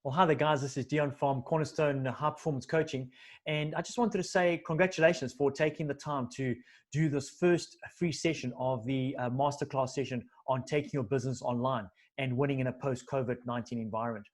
Well, hi there, guys. This is Dion from Cornerstone High Performance Coaching. And I just wanted to say congratulations for taking the time to do this first free session of the masterclass session on taking your business online and winning in a post-COVID-19 environment.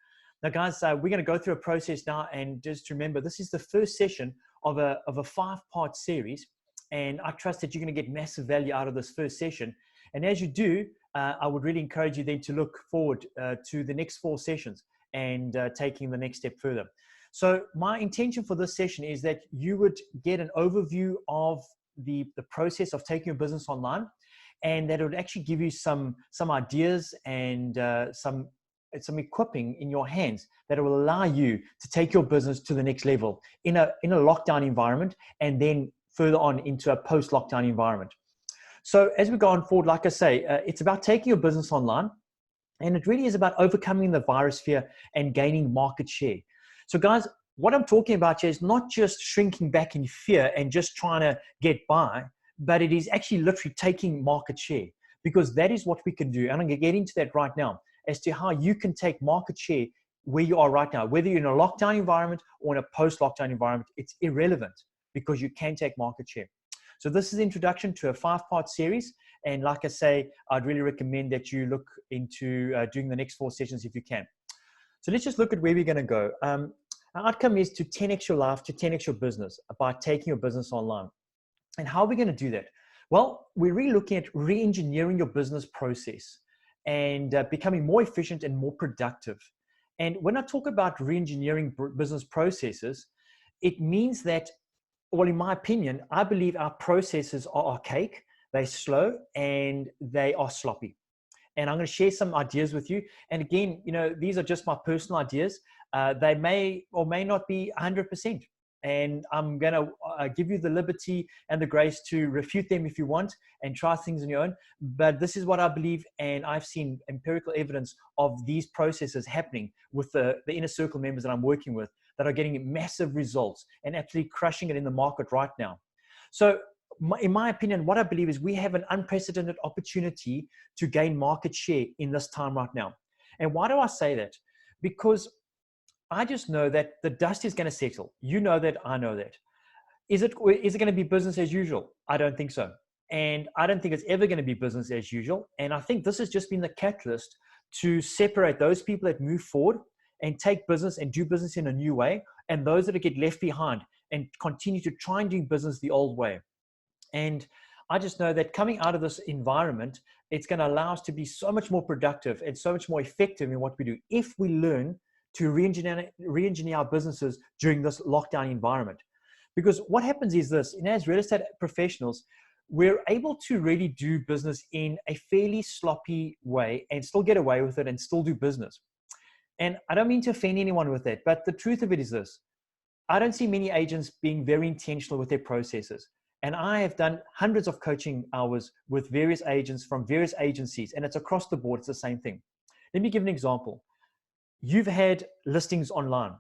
Now, guys, we're going to go through a process now. And just remember, this is the first session of a 5-part series. And I trust that you're going to get massive value out of this first session. And as you do, I would really encourage you then to look forward to the next 4 sessions and taking the next step further. So my intention for this session is that you would get an overview of the process of taking your business online, and that it would actually give you some ideas and some equipping in your hands that will allow you to take your business to the next level in a lockdown environment, and then further on into a post-lockdown environment. So as we go on forward, like I say, it's about taking your business online. And it really is about overcoming the virus fear and gaining market share. So guys, what I'm talking about here is not just shrinking back in fear and just trying to get by, but it is actually literally taking market share, because that is what we can do. And I'm going to get into that right now as to how you can take market share where you are right now. Whether you're in a lockdown environment or in a post-lockdown environment, it's irrelevant, because you can take market share. So this is the introduction to a 5-part series. And like I say, I'd really recommend that you look into doing the next 4 sessions if you can. So let's just look at where we're going to go. Our outcome is to 10x your life, to 10x your business by taking your business online. And how are we going to do that? Well, we're really looking at re-engineering your business process and becoming more efficient and more productive. And when I talk about re-engineering business processes, it means that, well, in my opinion, I believe our processes are archaic, they're slow, and they are sloppy. And I'm going to share some ideas with you. And again, these are just my personal ideas. They may or may not be 100%. And I'm going to give you the liberty and the grace to refute them if you want and try things on your own. But this is what I believe, and I've seen empirical evidence of these processes happening with the inner circle members that I'm working with, that are getting massive results and actually crushing it in the market right now. So in my opinion, what I believe is we have an unprecedented opportunity to gain market share in this time right now. And why do I say that? Because I just know that the dust is going to settle. You know that, I know that. Is it going to be business as usual? I don't think so. And I don't think it's ever going to be business as usual. And I think this has just been the catalyst to separate those people that move forward and take business and do business in a new way, and those that get left behind and continue to try and do business the old way. And I just know that coming out of this environment, it's going to allow us to be so much more productive and so much more effective in what we do if we learn to re-engineer our businesses during this lockdown environment. Because what happens is this, as real estate professionals, we're able to really do business in a fairly sloppy way and still get away with it and still do business. And I don't mean to offend anyone with that, but the truth of it is this: I don't see many agents being very intentional with their processes. And I have done hundreds of coaching hours with various agents from various agencies, and it's across the board, it's the same thing. Let me give an example. You've had listings online,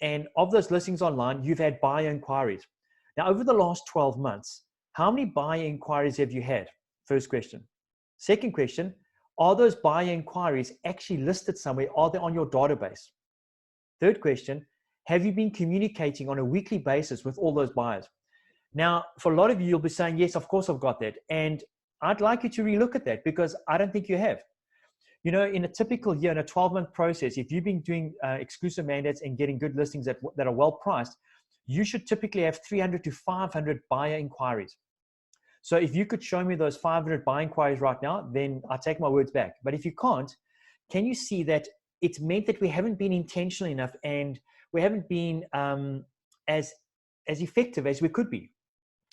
and of those listings online, you've had buyer inquiries. Now, over the last 12 months, how many buyer inquiries have you had? First question. Second question, are those buyer inquiries actually listed somewhere? Are they on your database? Third question, have you been communicating on a weekly basis with all those buyers? Now, for a lot of you, you'll be saying, yes, of course I've got that. And I'd like you to relook at that, because I don't think you have. In a typical year, in a 12-month process, if you've been doing exclusive mandates and getting good listings that are well priced, you should typically have 300 to 500 buyer inquiries. So if you could show me those 500 buyer inquiries right now, then I take my words back. But if you can't, can you see that it's meant that we haven't been intentional enough, and we haven't been as effective as we could be?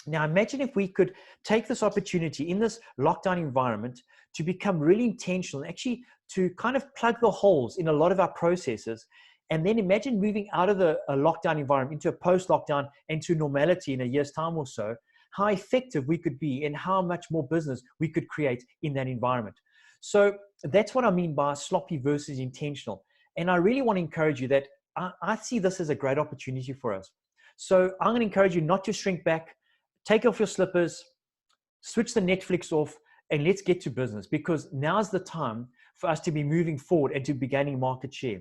Now, imagine if we could take this opportunity in this lockdown environment to become really intentional, actually to kind of plug the holes in a lot of our processes. And then imagine moving out of a lockdown environment into a post-lockdown and to normality in a year's time or so, how effective we could be and how much more business we could create in that environment. So that's what I mean by sloppy versus intentional. And I really want to encourage you that I see this as a great opportunity for us. So I'm going to encourage you not to shrink back. Take off your slippers, switch the Netflix off, and let's get to business, because now's the time for us to be moving forward and to be gaining market share.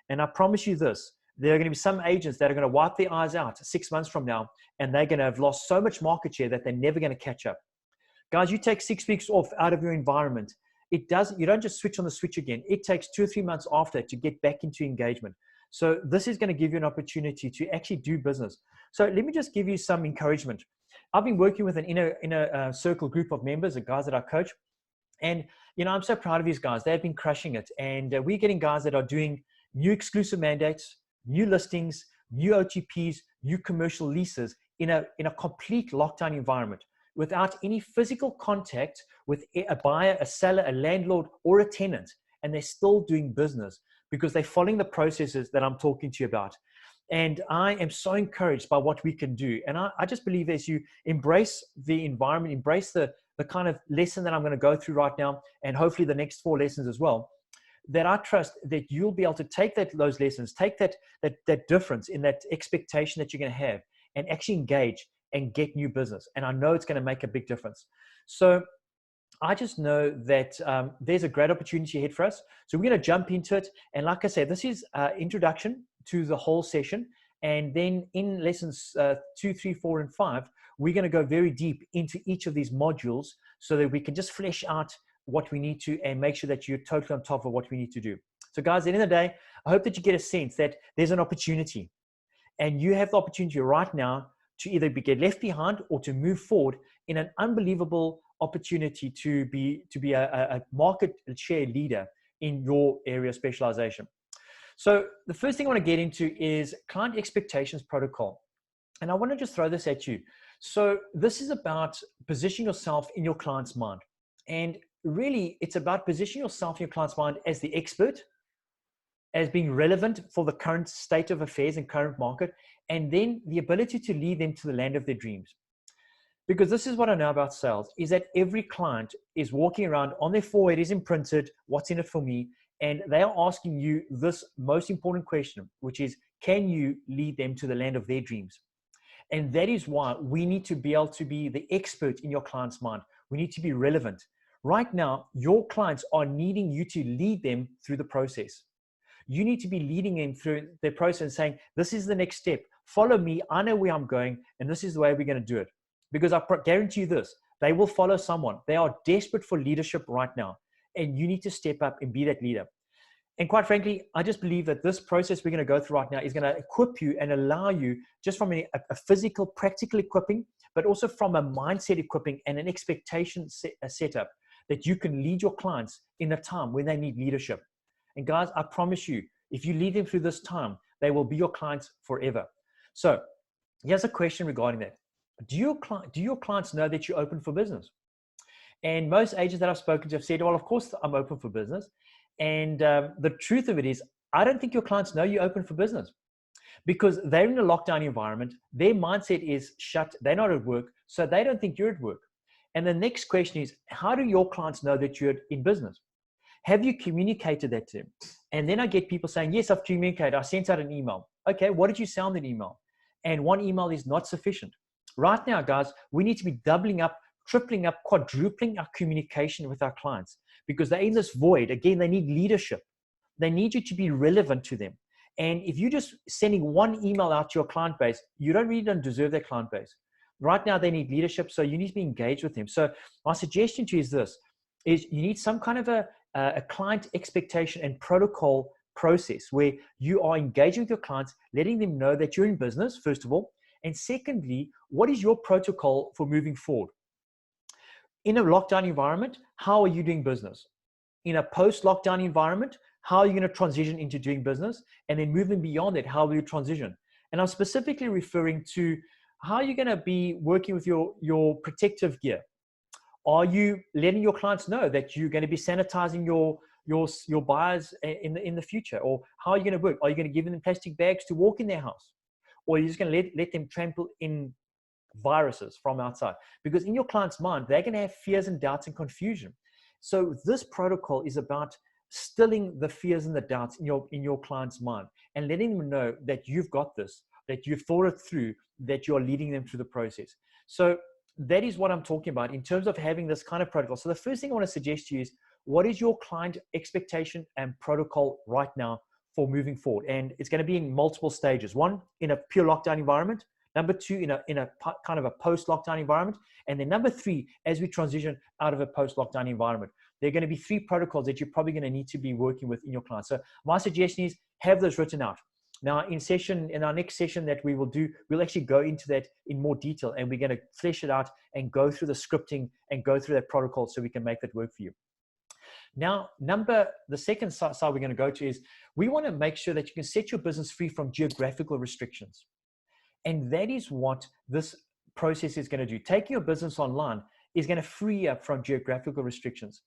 And I promise you this, there are going to be some agents that are going to wipe their eyes out 6 months from now, and they're going to have lost so much market share that they're never going to catch up. Guys, you take 6 weeks off out of your environment. You don't just switch on the switch again. It takes 2 or 3 months after to get back into engagement. So this is going to give you an opportunity to actually do business. So let me just give you some encouragement. I've been working with an inner circle group of members, the guys that I coach. And, I'm so proud of these guys. They've been crushing it. And we're getting guys that are doing new exclusive mandates, new listings, new OTPs, new commercial leases in a complete lockdown environment without any physical contact with a buyer, a seller, a landlord, or a tenant. And they're still doing business because they're following the processes that I'm talking to you about. And I am so encouraged by what we can do. And I just believe as you embrace the environment, embrace the kind of lesson that I'm going to go through right now, and hopefully the next 4 lessons as well, that I trust that you'll be able to take those lessons, take that difference in that expectation that you're going to have, and actually engage and get new business. And I know it's going to make a big difference. So I just know that there's a great opportunity ahead for us. So we're going to jump into it. And like I said, this is introduction to the whole session. And then in lessons 2, 3, 4, and 5, we're going to go very deep into each of these modules so that we can just flesh out what we need to and make sure that you're totally on top of what we need to do. So guys, at the end of the day, I hope that you get a sense that there's an opportunity, and you have the opportunity right now to either get left behind or to move forward in an unbelievable opportunity to be a market share leader in your area of specialization. So the first thing I want to get into is client expectations protocol. And I want to just throw this at you. So this is about positioning yourself in your client's mind. And really, it's about positioning yourself in your client's mind as the expert, as being relevant for the current state of affairs and current market, and then the ability to lead them to the land of their dreams. Because this is what I know about sales, is that every client is walking around on their forehead is imprinted, what's in it for me? And they are asking you this most important question, which is, can you lead them to the land of their dreams? And that is why we need to be able to be the expert in your client's mind. We need to be relevant. Right now, your clients are needing you to lead them through the process. You need to be leading them through the process and saying, this is the next step. Follow me. I know where I'm going, and this is the way we're going to do it. Because I guarantee you this, they will follow someone. They are desperate for leadership right now, and you need to step up and be that leader. And quite frankly, I just believe that this process we're going to go through right now is going to equip you and allow you, just from a physical, practical equipping, but also from a mindset equipping and an expectation setup, that you can lead your clients in a time when they need leadership. And guys, I promise you, if you lead them through this time, they will be your clients forever. So here's a question regarding that. Do your clients know that you're open for business? And most agents that I've spoken to have said, well, of course I'm open for business. And the truth of it is, I don't think your clients know you're open for business, because they're in a lockdown environment. Their mindset is shut. They're not at work, so they don't think you're at work. And the next question is, how do your clients know that you're in business? Have you communicated that to them? And then I get people saying, yes, I've communicated. I sent out an email. Okay, what did you say on that email? And one email is not sufficient. Right now, guys, we need to be doubling up, tripling up, quadrupling our communication with our clients, because they're in this void. Again, they need leadership. They need you to be relevant to them. And if you're just sending one email out to your client base, you don't deserve their client base. Right now, they need leadership, so you need to be engaged with them. So my suggestion to you is this, is you need some kind of a client expectation and protocol process where you are engaging with your clients, letting them know that you're in business, first of all. And secondly, what is your protocol for moving forward? In a lockdown environment, how are you doing business? In a post-lockdown environment, how are you going to transition into doing business? And then moving beyond that, how will you transition? And I'm specifically referring to how you're going to be working with your protective gear. Are you letting your clients know that you're going to be sanitizing your buyers in the future? Or how are you going to work? Are you going to give them plastic bags to walk in their house? Or are you just going to let them trample in viruses from outside? Because in your client's mind, they're going to have fears and doubts and confusion. So this protocol is about stilling the fears and the doubts in your client's mind and letting them know that you've got this, that you've thought it through, that you're leading them through the process. So that is what I'm talking about in terms of having this kind of protocol. So the first thing I want to suggest to you is, what is your client expectation and protocol right now for moving forward. And it's going to be in multiple stages. One, in a pure lockdown environment. Number two, in a kind of a post-lockdown environment. And then number three, as we transition out of a post-lockdown environment, there are going to be 3 protocols that you're probably going to need to be working with in your clients. So my suggestion is have those written out. Now, in our next session that we will do, we'll actually go into that in more detail, and we're going to flesh it out and go through the scripting and go through that protocol so we can make that work for you. Now, the second side we're going to go to is we want to make sure that you can set your business free from geographical restrictions. And that is what this process is going to do. Taking your business online is going to free you up from geographical restrictions.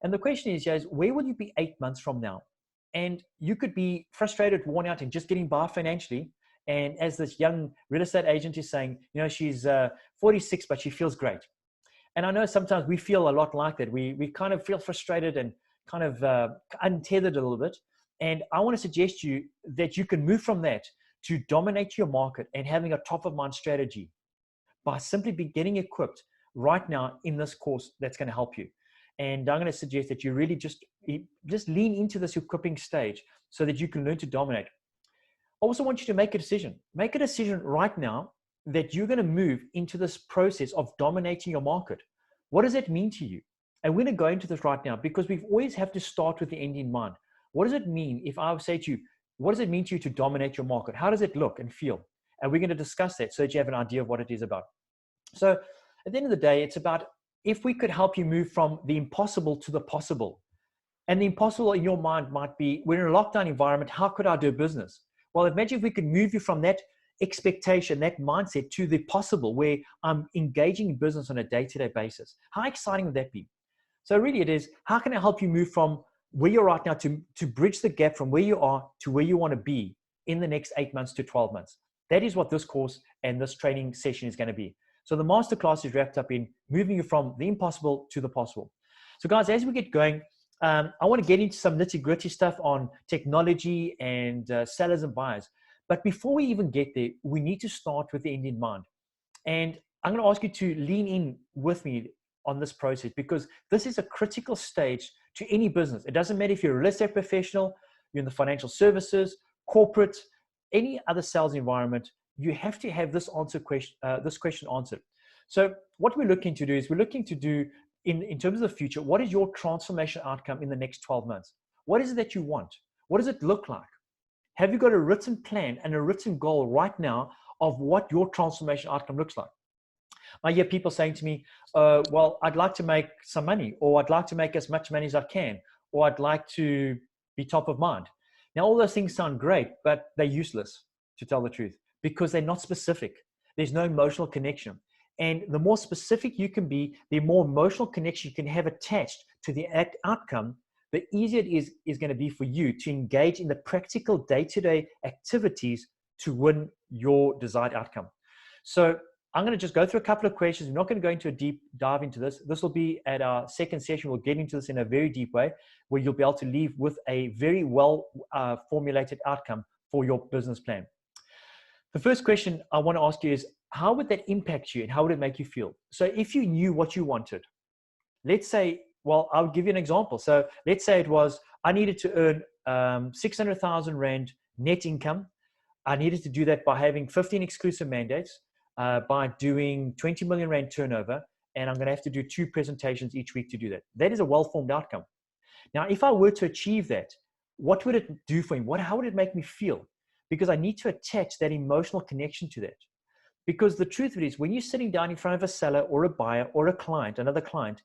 And the question is, guys, where will you be 8 months from now? And you could be frustrated, worn out, and just getting by financially. And as this young real estate agent is saying, she's 46, but she feels great. And I know sometimes we feel a lot like that. We kind of feel frustrated and kind of untethered a little bit. And I want to suggest to you that you can move from that to dominate your market and having a top of mind strategy by simply be getting equipped right now in this course that's going to help you. And I'm going to suggest that you really just lean into this equipping stage so that you can learn to dominate. I also want you to make a decision. Make a decision right now that you're going to move into this process of dominating your market. What does that mean to you? And we're going to go into this right now because we always have to start with the end in mind. What does it mean if I say to you, what does it mean to you to dominate your market? How does it look and feel? And we're going to discuss that so that you have an idea of what it is about. So at the end of the day, it's about if we could help you move from the impossible to the possible. And the impossible in your mind might be, we're in a lockdown environment, how could I do business? Well, imagine if we could move you from that expectation, that mindset to the possible where I'm engaging in business on a day-to-day basis. How exciting would that be? So really it is, how can I help you move from where you're right now to bridge the gap from where you are to where you want to be in the next 8 months to 12 months? That is what this course and this training session is going to be. So the masterclass is wrapped up in moving you from the impossible to the possible. So guys, as we get going, I want to get into some nitty-gritty stuff on technology and sellers and buyers. But before we even get there, we need to start with the end in mind. And I'm going to ask you to lean in with me on this process because this is a critical stage to any business. It doesn't matter if you're a real estate professional, you're in the financial services, corporate, any other sales environment, you have to have this question answered. So what we're looking to do is we're looking to do in terms of the future, what is your transformation outcome in the next 12 months? What is it that you want? What does it look like? Have you got a written plan and a written goal right now of what your transformation outcome looks like? I hear people saying to me, well, I'd like to make some money, or I'd like to make as much money as I can, or I'd like to be top of mind. Now, all those things sound great, but they're useless, to tell the truth, because they're not specific. There's no emotional connection. And the more specific you can be, the more emotional connection you can have attached to the outcome, the easier it is going to be for you to engage in the practical day-to-day activities to win your desired outcome. So I'm going to just go through a couple of questions. We're not going to go into a deep dive into this. This will be at our second session. We'll get into this in a very deep way where you'll be able to leave with a very well formulated outcome for your business plan. The first question I want to ask you is, how would that impact you and how would it make you feel? So if you knew what you wanted, let's say, well, I'll give you an example. So let's say it was, I needed to earn 600,000 Rand net income. I needed to do that by having 15 exclusive mandates, by doing 20 million Rand turnover, and I'm going to have to do 2 presentations each week to do that. That is a well-formed outcome. Now, if I were to achieve that, what would it do for me? How would it make me feel? Because I need to attach that emotional connection to that. Because the truth of it is, when you're sitting down in front of a seller or a buyer or a client, another client,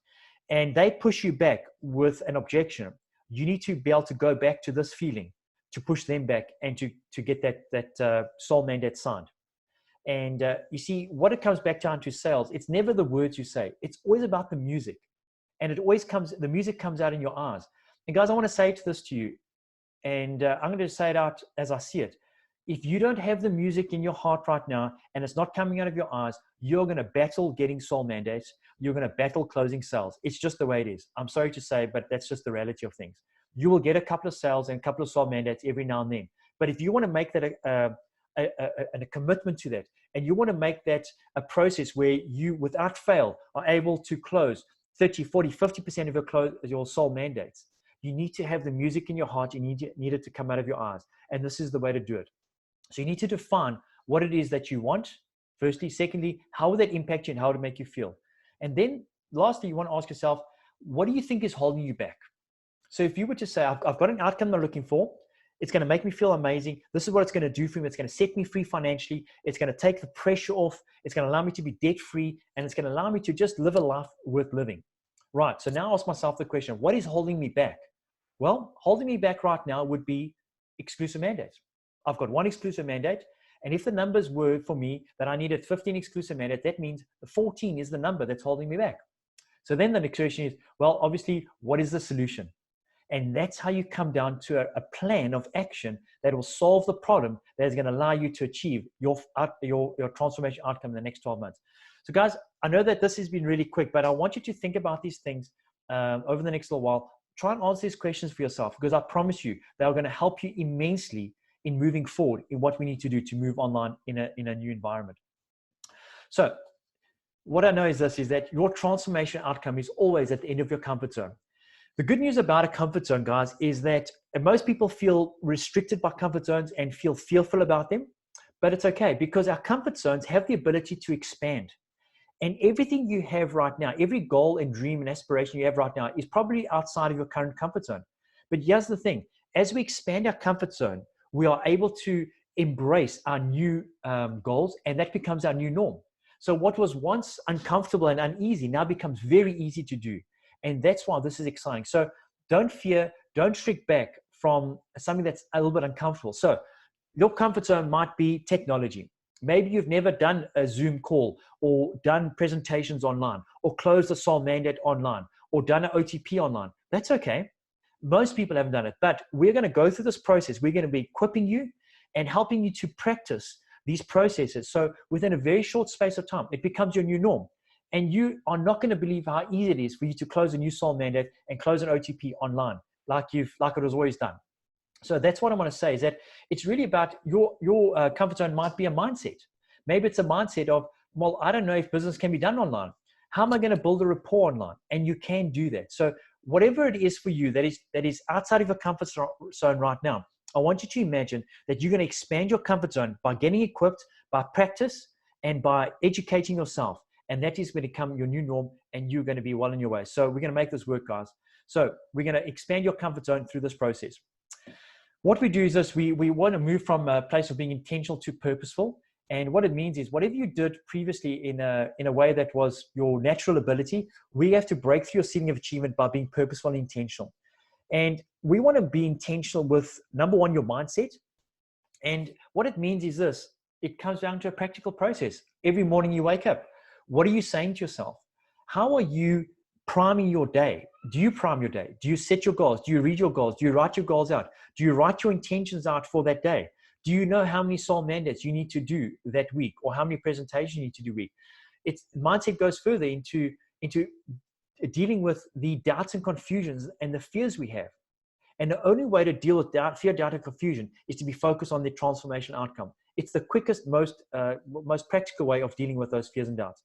and they push you back with an objection, you need to be able to go back to this feeling to push them back and to get that soul mandate signed. And you see, what it comes back down to sales, it's never the words you say. It's always about the music. And the music comes out in your eyes. And guys, I want to say this to you, and I'm going to say it out as I see it. If you don't have the music in your heart right now and it's not coming out of your eyes, you're going to battle getting soul mandates. You're going to battle closing sales. It's just the way it is. I'm sorry to say, but that's just the reality of things. You will get a couple of sales and a couple of soul mandates every now and then. But if you want to make that a commitment to that, and you want to make that a process where you, without fail, are able to close 30, 40, 50% of your soul mandates, you need to have the music in your heart. You need it to come out of your eyes. And this is the way to do it. So you need to define what it is that you want, firstly. Secondly, how will that impact you and how will it make you feel? And then lastly, you want to ask yourself, what do you think is holding you back? So if you were to say, I've got an outcome I'm looking for, it's going to make me feel amazing. This is what it's going to do for me. It's going to set me free financially. It's going to take the pressure off. It's going to allow me to be debt free. And it's going to allow me to just live a life worth living. Right. So now I ask myself the question, what is holding me back? Well, holding me back right now would be exclusive mandates. I've got one exclusive mandate. And if the numbers were for me that I needed 15 exclusive mandates, that means the 14 is the number that's holding me back. So then the next question is, well, obviously, what is the solution? And that's how you come down to a plan of action that will solve the problem that is going to allow you to achieve your transformation outcome in the next 12 months. So guys, I know that this has been really quick, but I want you to think about these things over the next little while. Try and answer these questions for yourself, because I promise you they are going to help you immensely in moving forward in what we need to do to move online in a new environment. So what I know is this, is that your transformation outcome is always at the end of your comfort zone. The good news about a comfort zone, guys, is that most people feel restricted by comfort zones and feel fearful about them, but it's okay, because our comfort zones have the ability to expand. And everything you have right now, every goal and dream and aspiration you have right now is probably outside of your current comfort zone. But here's the thing, as we expand our comfort zone, we are able to embrace our new goals, and that becomes our new norm. So what was once uncomfortable and uneasy now becomes very easy to do. And that's why this is exciting. So don't fear, don't shrink back from something that's a little bit uncomfortable. So your comfort zone might be technology. Maybe you've never done a Zoom call or done presentations online or closed a soul mandate online or done an OTP online. That's okay. Most people haven't done it, but we're going to go through this process. We're going to be equipping you and helping you to practice these processes. So within a very short space of time, it becomes your new norm. And you are not going to believe how easy it is for you to close a new soul mandate and close an OTP online, like it was always done. So that's what I want to say, is that it's really about your comfort zone might be a mindset. Maybe it's a mindset of, well, I don't know if business can be done online. How am I going to build a rapport online? And you can do that. So whatever it is for you that is outside of your comfort zone right now, I want you to imagine that you're going to expand your comfort zone by getting equipped, by practice, and by educating yourself. And that is going to become your new norm, and you're going to be well on your way. So we're going to make this work, guys. So we're going to expand your comfort zone through this process. What we do is this, we want to move from a place of being intentional to purposeful. And what it means is whatever you did previously in a way that was your natural ability, we have to break through your ceiling of achievement by being purposeful and intentional. And we want to be intentional with, number one, your mindset. And what it means is this, it comes down to a practical process. Every morning you wake up, what are you saying to yourself? How are you priming your day? Do you prime your day? Do you set your goals? Do you read your goals? Do you write your goals out? Do you write your intentions out for that day? Do you know how many soul mandates you need to do that week, or how many presentations you need to do a week? Mindset goes further into dealing with the doubts and confusions and the fears we have. And the only way to deal with fear, doubt, and confusion is to be focused on the transformation outcome. It's the quickest, most practical way of dealing with those fears and doubts.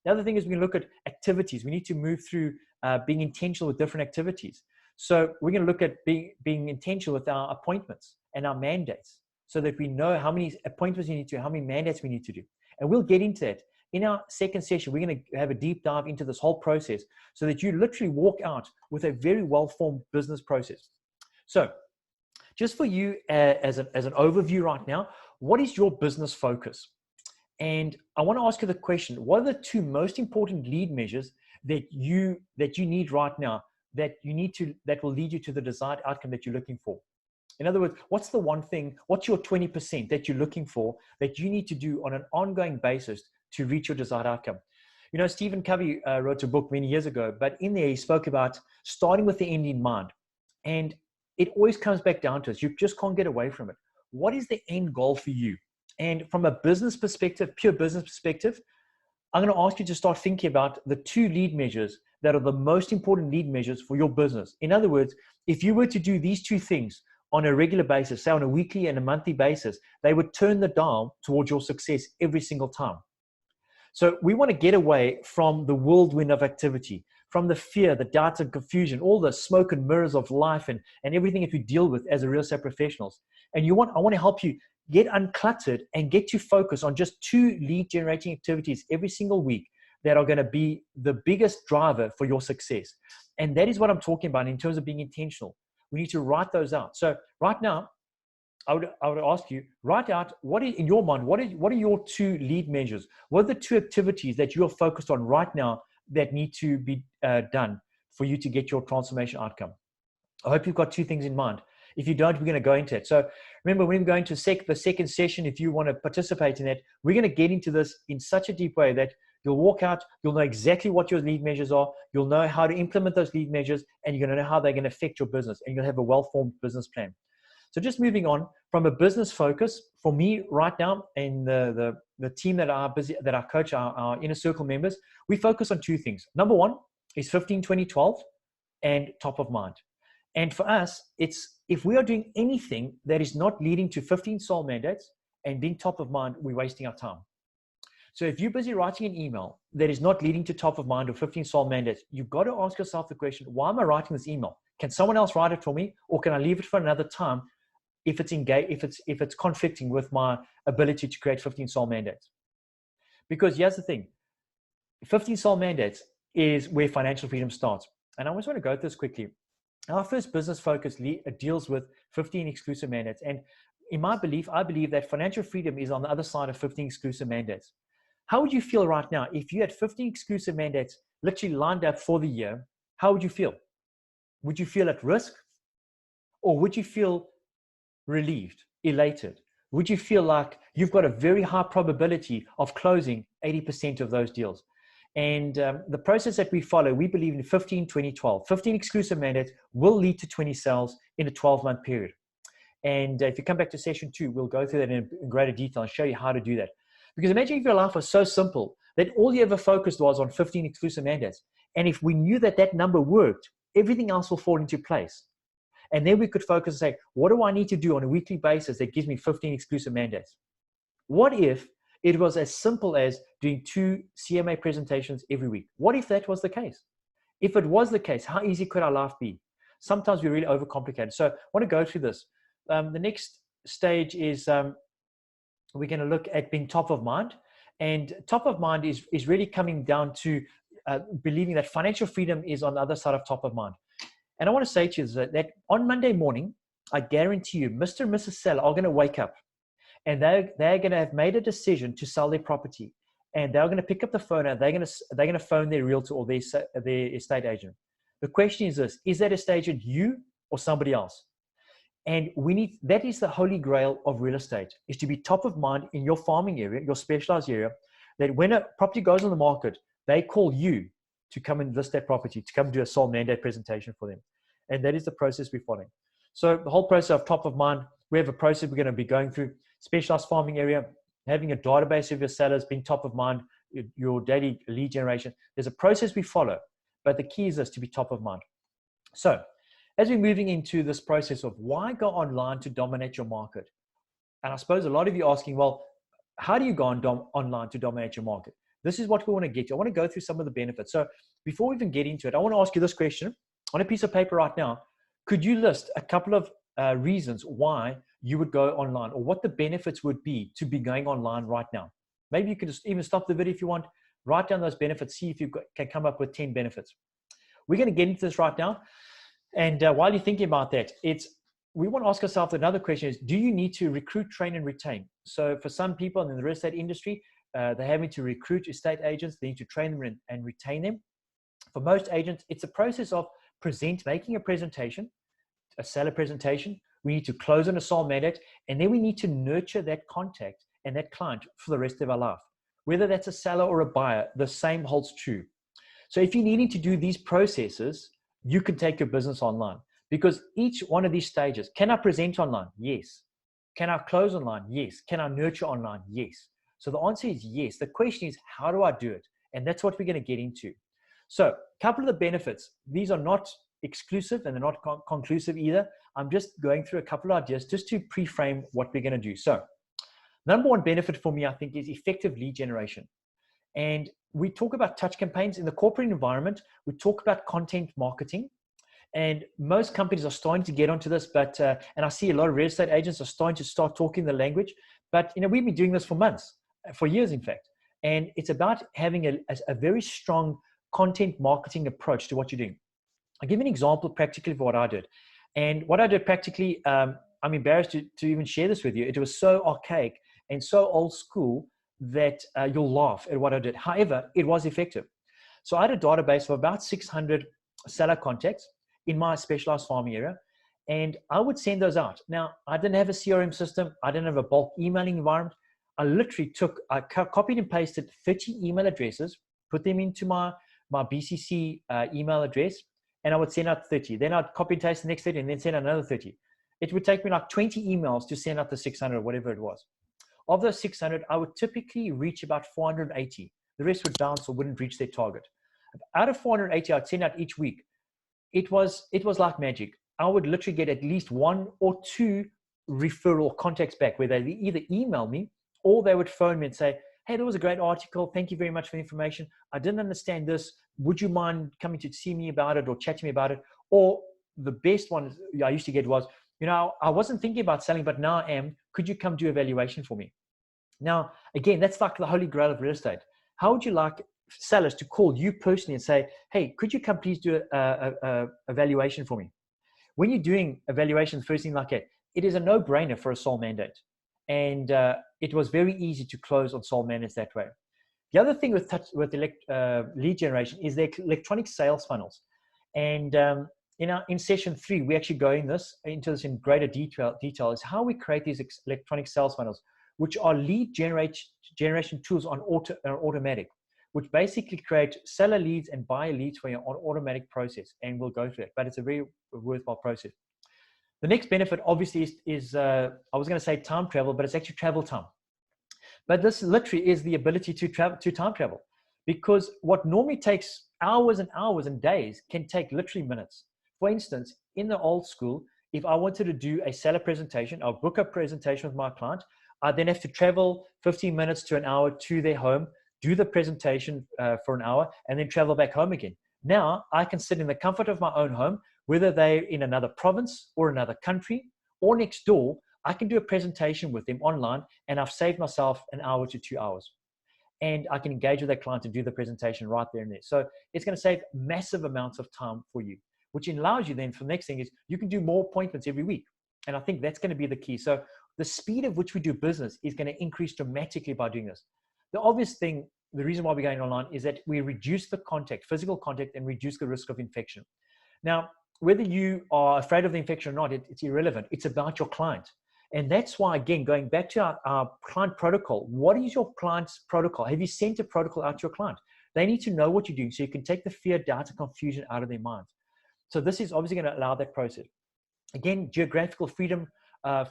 The other thing is we can look at activities. We need to move through being intentional with different activities. So we're going to look at being intentional with our appointments and our mandates, so that we know how many appointments we need to do, how many mandates we need to do. And we'll get into that. In our second session, we're going to have a deep dive into this whole process, so that you literally walk out with a very well-formed business process. So just for you as an overview right now, what is your business focus? And I want to ask you the question, what are the two most important lead measures that you need right now that will lead you to the desired outcome that you're looking for? In other words, what's the one thing, what's your 20% that you're looking for that you need to do on an ongoing basis to reach your desired outcome? You know, Stephen Covey wrote a book many years ago, but in there he spoke about starting with the end in mind. And it always comes back down to us. You just can't get away from it. What is the end goal for you? And from a business perspective, pure business perspective, I'm going to ask you to start thinking about the two lead measures that are the most important lead measures for your business. In other words, if you were to do these two things on a regular basis, say on a weekly and a monthly basis, they would turn the dial towards your success every single time. So we want to get away from the whirlwind of activity, from the fear, the doubt and confusion, all the smoke and mirrors of life and everything that we deal with as a real estate professionals. And I want to help you get uncluttered and get you focused on just 2 lead generating activities every single week that are going to be the biggest driver for your success. And that is what I'm talking about in terms of being intentional. We need to write those out. So right now, I would ask you, write out what is in your mind, what are your 2 lead measures? What are the 2 activities that you are focused on right now that need to be done for you to get your transformation outcome? I hope you've got 2 things in mind. If you don't, we're going to go into it. So remember, when we go into the second session, if you want to participate in it, we're going to get into this in such a deep way that you'll walk out, you'll know exactly what your lead measures are, you'll know how to implement those lead measures, and you're going to know how they're going to affect your business, and you'll have a well-formed business plan. So just moving on from a business focus, for me right now, and the team that I coach, our inner circle members, we focus on 2 things. Number 1 is 15, 20, 12 and top of mind. And for us, it's if we are doing anything that is not leading to 15 soul mandates and being top of mind, we're wasting our time. So if you're busy writing an email that is not leading to top of mind or 15 soul mandates, you've got to ask yourself the question, why am I writing this email? Can someone else write it for me, or can I leave it for another time if it's conflicting with my ability to create 15 soul mandates? Because here's the thing, 15 soul mandates is where financial freedom starts. And I just want to go through this quickly. Our first business focus deals with 15 exclusive mandates. And in my belief, I believe that financial freedom is on the other side of 15 exclusive mandates. How would you feel right now if you had 15 exclusive mandates literally lined up for the year? How would you feel? Would you feel at risk? Or would you feel relieved, elated? Would you feel like you've got a very high probability of closing 80% of those deals? And the process that we follow, we believe in 15, 20, 12. 15 exclusive mandates will lead to 20 sales in a 12-month period. And if you come back to session 2, we'll go through that in greater detail and show you how to do that. Because imagine if your life was so simple that all you ever focused was on 15 exclusive mandates. And if we knew that that number worked, everything else will fall into place. And then we could focus and say, what do I need to do on a weekly basis that gives me 15 exclusive mandates? What if it was as simple as doing 2 CMA presentations every week? What if that was the case? If it was the case, how easy could our life be? Sometimes we really overcomplicate it. So I want to go through this. The next stage is we're going to look at being top of mind. And top of mind is really coming down to believing that financial freedom is on the other side of top of mind. And I want to say to you that on Monday morning, I guarantee you, Mr. and Mrs. Seller are going to wake up and they're going to have made a decision to sell their property. And they're going to pick up the phone and they're going to phone their realtor or their estate agent. The question is this: is that estate agent you or somebody else? And that is the holy grail of real estate, is to be top of mind in your farming area, your specialized area, that when a property goes on the market, they call you to come and list that property, to come do a soul mandate presentation for them. And that is the process we're following. So the whole process of top of mind, we have a process we're going to be going through: specialized farming area, having a database of your sellers, being top of mind, your daily lead generation. There's a process we follow, but the key is this: to be top of mind. So as we're moving into this process of why go online to dominate your market, and I suppose a lot of you are asking, well, how do you go online to dominate your market? This is what we want to get to. I want to go through some of the benefits. So before we even get into it, I want to ask you this question on a piece of paper right now. Could you list a couple of reasons why you would go online, or what the benefits would be to be going online right now? Maybe you could just even stop the video if you want, write down those benefits, see if you can come up with 10 benefits. We're going to get into this right now. And while you're thinking about that, we want to ask ourselves another question: is do you need to recruit, train, and retain? So for some people in the real estate industry, they're having to recruit estate agents, they need to train them and retain them. For most agents, it's a process of making a presentation, a seller presentation. We need to close on a soul mandate, and then we need to nurture that contact and that client for the rest of our life. Whether that's a seller or a buyer, the same holds true. So if you're needing to do these processes, you can take your business online, because each one of these stages: can I present online? Yes. Can I close online? Yes. Can I nurture online? Yes. So the answer is yes. The question is, how do I do it? And that's what we're going to get into. So a couple of the benefits, these are not exclusive and they're not conclusive either. I'm just going through a couple of ideas just to pre-frame what we're going to do. So number one benefit for me, I think, is effective lead generation. And we talk about touch campaigns in the corporate environment. We talk about content marketing. And most companies are starting to get onto this, but and I see a lot of real estate agents are starting to start talking the language. But we've been doing this for months, for years, in fact. And it's about having a very strong content marketing approach to what you're doing. I'll give you an example practically of what I did. And what I did practically, I'm embarrassed to even share this with you. It was so archaic and so old school that you'll laugh at what I did. However, it was effective. So I had a database of about 600 seller contacts in my specialized farming area, and I would send those out. Now, I didn't have a CRM system. I didn't have a bulk emailing environment. I literally copied and pasted 30 email addresses, put them into my BCC email address, and I would send out 30. Then I'd copy and paste the next 30 and then send out another 30. It would take me like 20 emails to send out the 600, whatever it was. Of those 600, I would typically reach about 480. The rest would bounce or wouldn't reach their target. Out of 480, I'd send out each week. It was like magic. I would literally get at least 1 or 2 referral contacts back where they either email me or they would phone me and say, hey, that was a great article. Thank you very much for the information. I didn't understand this. Would you mind coming to see me about it or chat to me about it? Or the best one I used to get was, I wasn't thinking about selling, but now I am. Could you come do a valuation for me? Now, again, that's like the holy grail of real estate. How would you like sellers to call you personally and say, hey, could you come please do a valuation for me? When you're doing a valuation, first thing like that, it is a no-brainer for a sole mandate. And it was very easy to close on sole mandates that way. The other thing with lead generation is the electronic sales funnels. And in session 3, we actually go into this in greater detail is how we create these electronic sales funnels, which are lead generation tools on automatic, which basically create seller leads and buyer leads for you on automatic process. And we'll go through it, but it's a very worthwhile process. The next benefit obviously is I was going to say time travel, but it's actually travel time. But this literally is the ability to time travel, because what normally takes hours and hours and days can take literally minutes. For instance, in the old school, if I wanted to do a seller presentation, I'll book a presentation with my client. I then have to travel 15 minutes to an hour to their home, do the presentation for an hour, and then travel back home again. Now I can sit in the comfort of my own home, whether they're in another province or another country or next door. I can do a presentation with them online, and I've saved myself an hour to 2 hours. And I can engage with that client and do the presentation right there and there. So it's going to save massive amounts of time for you, which allows you then for the next thing is you can do more appointments every week. And I think that's going to be the key. So the speed at which we do business is going to increase dramatically by doing this. The obvious thing, the reason why we're going online is that we reduce the physical contact, and reduce the risk of infection. Now, whether you are afraid of the infection or not, it's irrelevant. It's about your client. And that's why, again, going back to our client protocol, what is your client's protocol? Have you sent a protocol out to your client? They need to know what you're doing so you can take the fear, doubt, and confusion out of their minds. So this is obviously going to allow that process. Again, geographical freedom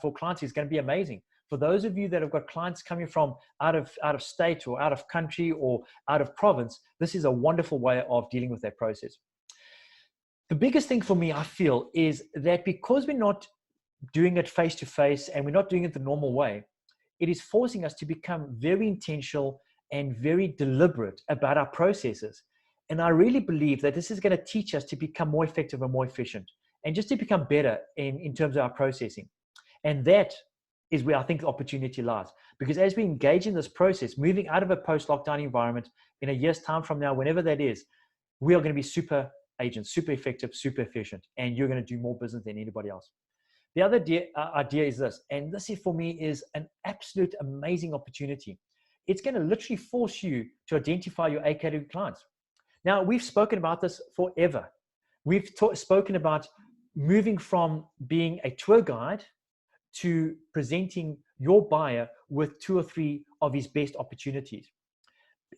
for clients is going to be amazing. For those of you that have got clients coming from out of state or out of country or out of province, this is a wonderful way of dealing with that process. The biggest thing for me, I feel, is that because we're not doing it face to face and we're not doing it the normal way, it is forcing us to become very intentional and very deliberate about our processes. And I really believe that this is going to teach us to become more effective and more efficient, and just to become better in terms of our processing. And that is where I think the opportunity lies. Because as we engage in this process, moving out of a post-lockdown environment in a year's time from now, whenever that is, we are going to be super agents, super effective, super efficient, and you're going to do more business than anybody else. The other idea is this, and this is, for me, is an absolute amazing opportunity. It's going to literally force you to identify your A category clients. Now, we've spoken about this forever. We've spoken about moving from being a tour guide to presenting your buyer with 2 or 3 of his best opportunities.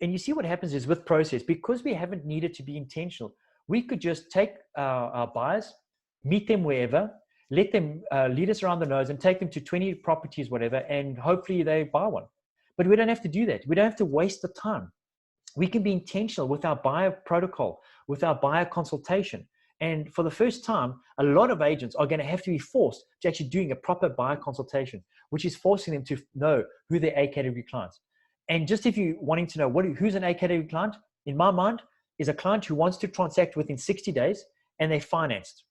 And you see what happens is with process, because we haven't needed to be intentional, we could just take our buyers, meet them wherever, let them lead us around the nose and take them to 20 properties, whatever, and hopefully they buy one. But we don't have to do that. We don't have to waste the time. We can be intentional with our buyer protocol, with our buyer consultation. And for the first time, a lot of agents are going to have to be forced to actually doing a proper buyer consultation, which is forcing them to know who their A category clients. And just if you wanting to know who's an A category client, in my mind, is a client who wants to transact within 60 days and they're financed.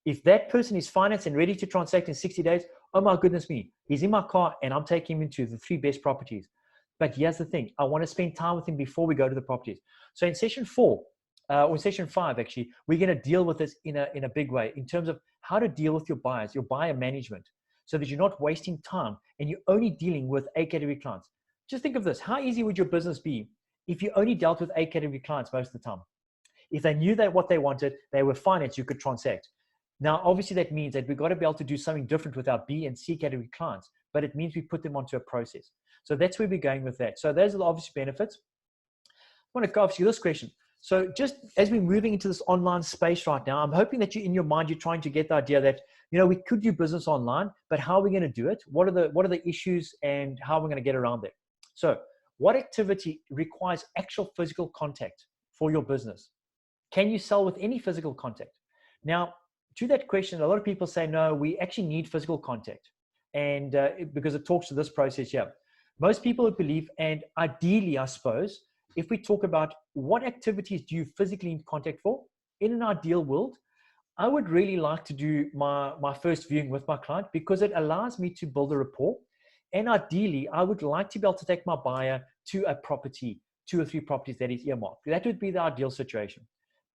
If that person is financed and ready to transact in 60 days, oh my goodness me, he's in my car and I'm taking him into the 3 best properties. But here's the thing, I want to spend time with him before we go to the properties. So in session 4, or session 5 actually, we're going to deal with this in a big way in terms of how to deal with your buyers, your buyer management, so that you're not wasting time and you're only dealing with A category clients. Just think of this, how easy would your business be if you only dealt with A category clients most of the time? If they knew that what they wanted, they were financed, you could transact. Now, obviously that means that we've got to be able to do something different with our B and C category clients, but it means we put them onto a process. So that's where we're going with that. So those are the obvious benefits. I want to ask you this question. So just as we're moving into this online space right now, I'm hoping that in your mind, you're trying to get the idea that, we could do business online, but how are we going to do it? What are the issues and how are we going to get around it? So what activity requires actual physical contact for your business? Can you sell with any physical contact? Now, to that question, a lot of people say, no, we actually need physical contact. And because it talks to this process here. Most people would believe, and ideally, I suppose, if we talk about what activities do you physically need contact for, in an ideal world, I would really like to do my first viewing with my client because it allows me to build a rapport. And ideally, I would like to be able to take my buyer to a property, 2 or 3 properties that is earmarked. That would be the ideal situation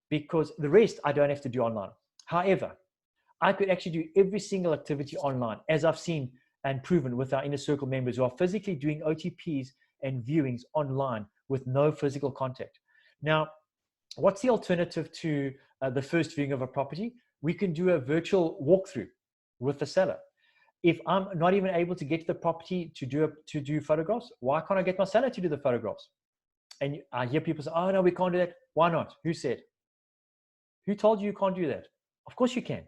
because the rest I don't have to do online. However, I could actually do every single activity online, as I've seen and proven with our inner circle members who are physically doing OTPs and viewings online with no physical contact. Now, what's the alternative to the first viewing of a property? We can do a virtual walkthrough with the seller. If I'm not even able to get to the property to do photographs, why can't I get my seller to do the photographs? And I hear people say, oh no, we can't do that. Why not? Who said? Who told you can't do that? Of course you can.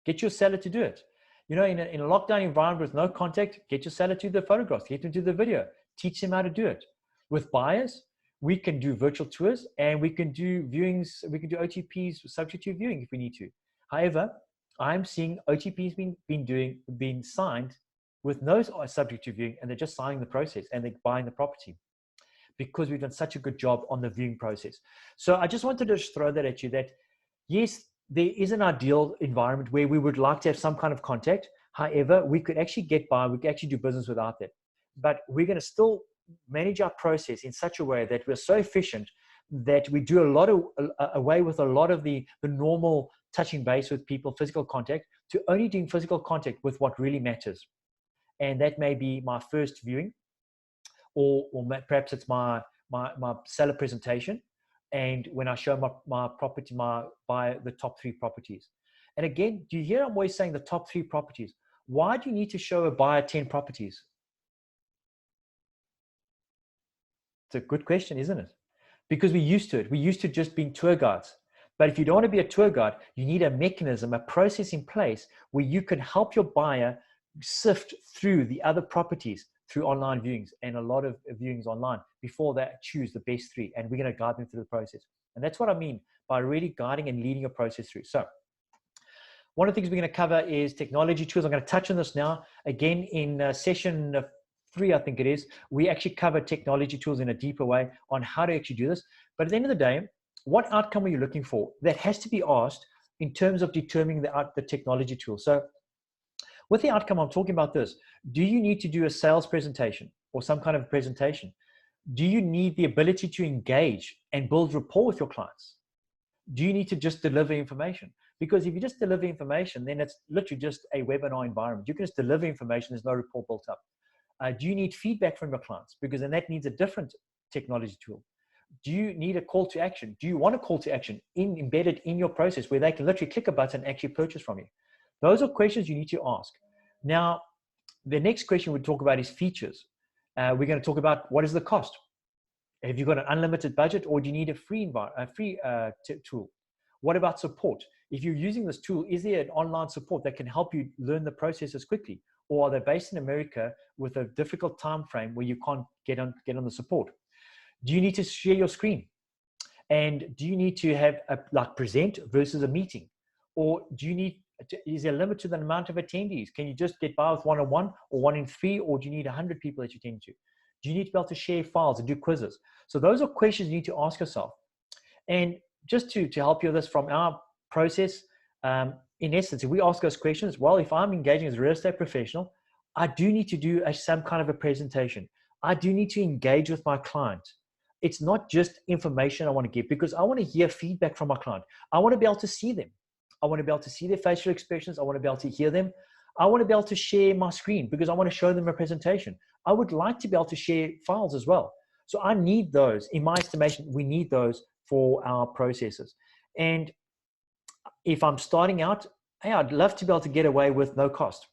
Get your seller to do it. In a lockdown environment with no contact, get your seller to do the photographs, get them to do the video, teach them how to do it. With buyers, we can do virtual tours and we can do viewings, we can do OTPs subject to viewing if we need to. However, I'm seeing OTPs being signed with no subject to viewing, and they're just signing the process and they're buying the property because we've done such a good job on the viewing process. So I just wanted to just throw that at you that yes, there is an ideal environment where we would like to have some kind of contact. However, we could actually get by, we could actually do business without that. But we're going to still manage our process in such a way that we're so efficient that we do away with a lot of the normal touching base with people, physical contact, to only doing physical contact with what really matters. And that may be my first viewing, or perhaps it's my seller presentation. And when I show my property, buy the top 3 properties. And again, do you hear I'm always saying the top 3 properties? Why do you need to show a buyer 10 properties? It's a good question, isn't it? Because we're used to it. We're used to just being tour guides. But if you don't want to be a tour guide, you need a mechanism, a process in place where you can help your buyer sift through the other properties through online viewings and a lot of viewings online before they choose the best 3. And we're going to guide them through the process. And that's what I mean by really guiding and leading your process through. So one of the things we're going to cover is technology tools. I'm going to touch on this now. Again, in session 3, I think it is, we actually cover technology tools in a deeper way on how to actually do this. But at the end of the day, what outcome are you looking for? That has to be asked in terms of determining the technology tool. So with the outcome, I'm talking about this. Do you need to do a sales presentation or some kind of presentation? Do you need the ability to engage and build rapport with your clients? Do you need to just deliver information? Because if you just deliver information, then it's literally just a webinar environment. You can just deliver information, there's no rapport built up. Do you need feedback from your clients? Because then that needs a different technology tool. Do you need a call to action? Do you want a call to action embedded in your process where they can literally click a button and actually purchase from you? Those are questions you need to ask. Now, the next question we talk about is features. We're going to talk about what is the cost. Have you got an unlimited budget, or do you need a free tool? What about support? If you're using this tool, is there an online support that can help you learn the processes quickly? Or are they based in America with a difficult time frame where you can't get on the support? Do you need to share your screen? And do you need to have like present versus a meeting? Or is there a limit to the amount of attendees? Can you just get by with 1-on-1 or 1 in 3, or do you need 100 people that you attend to? Do you need to be able to share files and do quizzes? So those are questions you need to ask yourself. And just to help you with this from our process, in essence, if we ask those questions, well, if I'm engaging as a real estate professional, I do need to do some kind of a presentation. I do need to engage with my client. It's not just information I want to give, because I want to hear feedback from my client. I want to be able to see them. I want to be able to see their facial expressions. I want to be able to hear them. I want to be able to share my screen because I want to show them a presentation. I would like to be able to share files as well. So I need those. In my estimation, we need those for our processes. And if I'm starting out, hey, I'd love to be able to get away with no cost.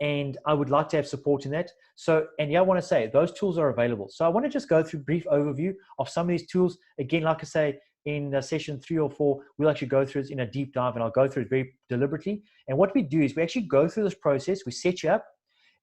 And I would like to have support in that. So, and yeah, I want to say those tools are available. So I want to just go through a brief overview of some of these tools. Again, like I say, in session 3 or 4, we'll actually go through it in a deep dive, and I'll go through it very deliberately. And what we do is we actually go through this process, we set you up,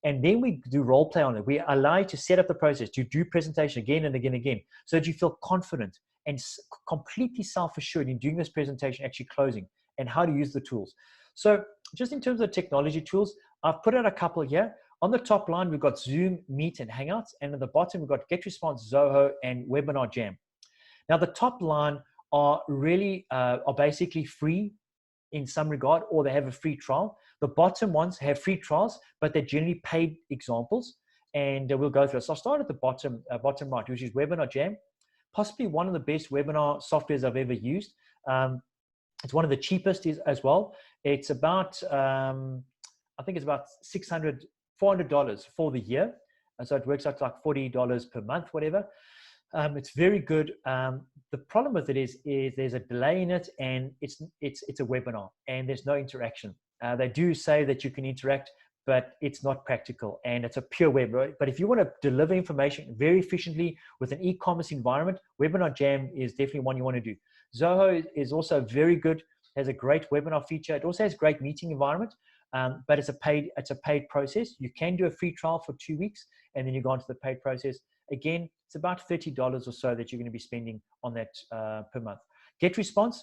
and then we do role play on it. We allow you to set up the process, to do presentation again and again and again, so that you feel confident and completely self-assured in doing this presentation, actually closing, and how to use the tools. So just in terms of technology tools, I've put out a couple here. On the top line, we've got Zoom, Meet, and Hangouts. And at the bottom, we've got GetResponse, Zoho, and Webinar Jam. Now, the top line are really are basically free in some regard, or they have a free trial. The bottom ones have free trials, but they're generally paid examples. And we'll go through it. So I'll start at the bottom right, which is Webinar Jam. Possibly one of the best webinar softwares I've ever used. It's one of the cheapest as well. It's about, I think it's about $400 for the year. And so it works out to like $40 per month, whatever. It's very good. The problem with it is there's a delay in it, and it's a webinar and there's no interaction. They do say that you can interact, but it's not practical, and it's a pure web. Right? But if you want to deliver information very efficiently with an e-commerce environment, Webinar Jam is definitely one you want to do. Zoho is also very good, has a great webinar feature. It also has great meeting environment, but it's a paid process. You can do a free trial for 2 weeks, and then you go on to the paid process. Again, it's about $30 or so that you're going to be spending on that per month. GetResponse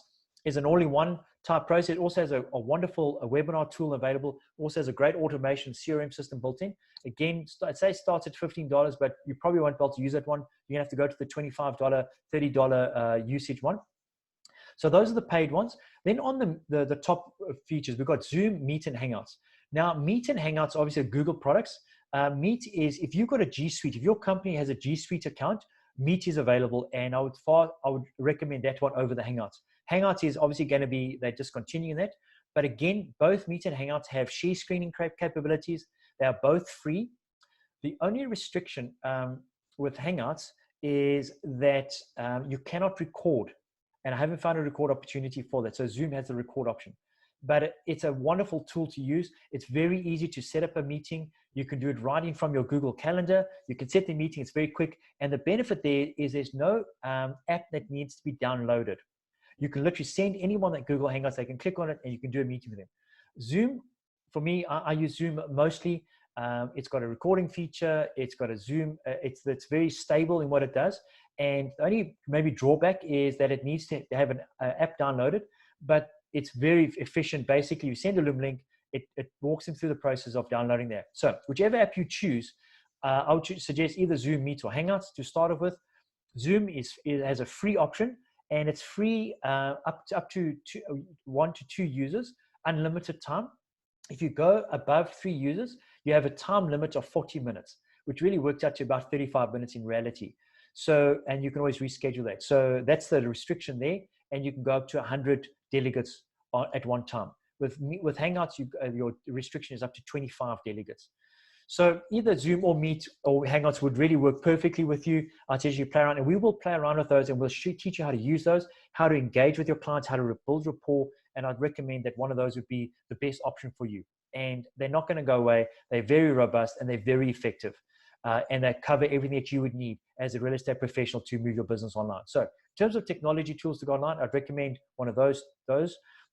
is an all-in-one type process. It also has a wonderful webinar tool available. Also has a great automation CRM system built in. Again, I'd say it starts at $15, but you probably won't be able to use that one. You're going to have to go to the $25, $30 usage one. So those are the paid ones. Then on the top features, we've got Zoom, Meet, and Hangouts. Now, Meet and Hangouts are obviously Google products. Meet is, if you've got a G Suite, if your company has a G Suite account, Meet is available, and I would recommend that one over the Hangouts. Hangouts is obviously going to be, they're just continuing that. But again, both Meet and Hangouts have share screening capabilities. They are both free. The only restriction with Hangouts is that you cannot record. And I haven't found a record opportunity for that. So Zoom has the record option. But it's a wonderful tool to use. It's very easy to set up a meeting. You can do it right in from your Google Calendar. You can set the meeting. It's very quick. And the benefit there is there's no app that needs to be downloaded. You can literally send anyone that Google Hangouts. They can click on it and you can do a meeting with them. Zoom, for me, I use Zoom mostly. It's got a recording feature. It's got a Zoom. It's very stable in what it does. And the only maybe drawback is that it needs to have an app downloaded, but it's very efficient. Basically, you send a Loom link, it walks them through the process of downloading that. So whichever app you choose, I would suggest either Zoom, Meet, or Hangouts to start off with. Zoom has a free option, and it's free up to 1 to 2 users, unlimited time. If you go above 3 users, you have a time limit of 40 minutes, which really works out to about 35 minutes in reality. So, and you can always reschedule that. So that's the restriction there. And you can go up to 100 delegates at one time. With Hangouts, your restriction is up to 25 delegates. So either Zoom or Meet or Hangouts would really work perfectly with you. I'll teach you to play around, and we will play around with those, and we'll teach you how to use those, how to engage with your clients, how to build rapport. And I'd recommend that one of those would be the best option for you. And they're not going to go away. They're very robust and they're very effective. And they cover everything that you would need as a real estate professional to move your business online. So in terms of technology tools to go online, I'd recommend one of those.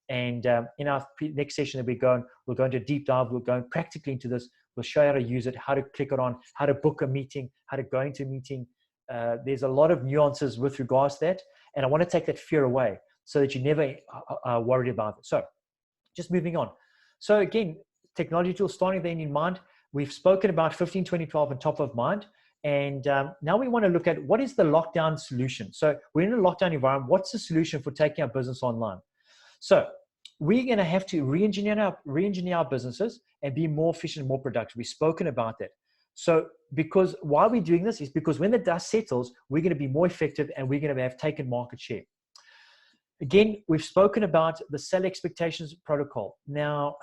And in our next session that we'll go into a deep dive. We'll go practically into this. We'll show you how to use it, how to click it on, how to book a meeting, how to go into a meeting. There's a lot of nuances with regards to that. And I want to take that fear away so that you never are worried about it. So just moving on. So again, technology tools, starting then in mind. We've spoken about 15, 20, 12 and top of mind. And now we want to look at what is the lockdown solution. So we're in a lockdown environment. What's the solution for taking our business online? So we're going to have to re-engineer our businesses and be more efficient and more productive. We've spoken about that. So because why we're doing this is because when the dust settles, we're going to be more effective and we're going to have taken market share. Again, we've spoken about the seller expectations protocol. Now,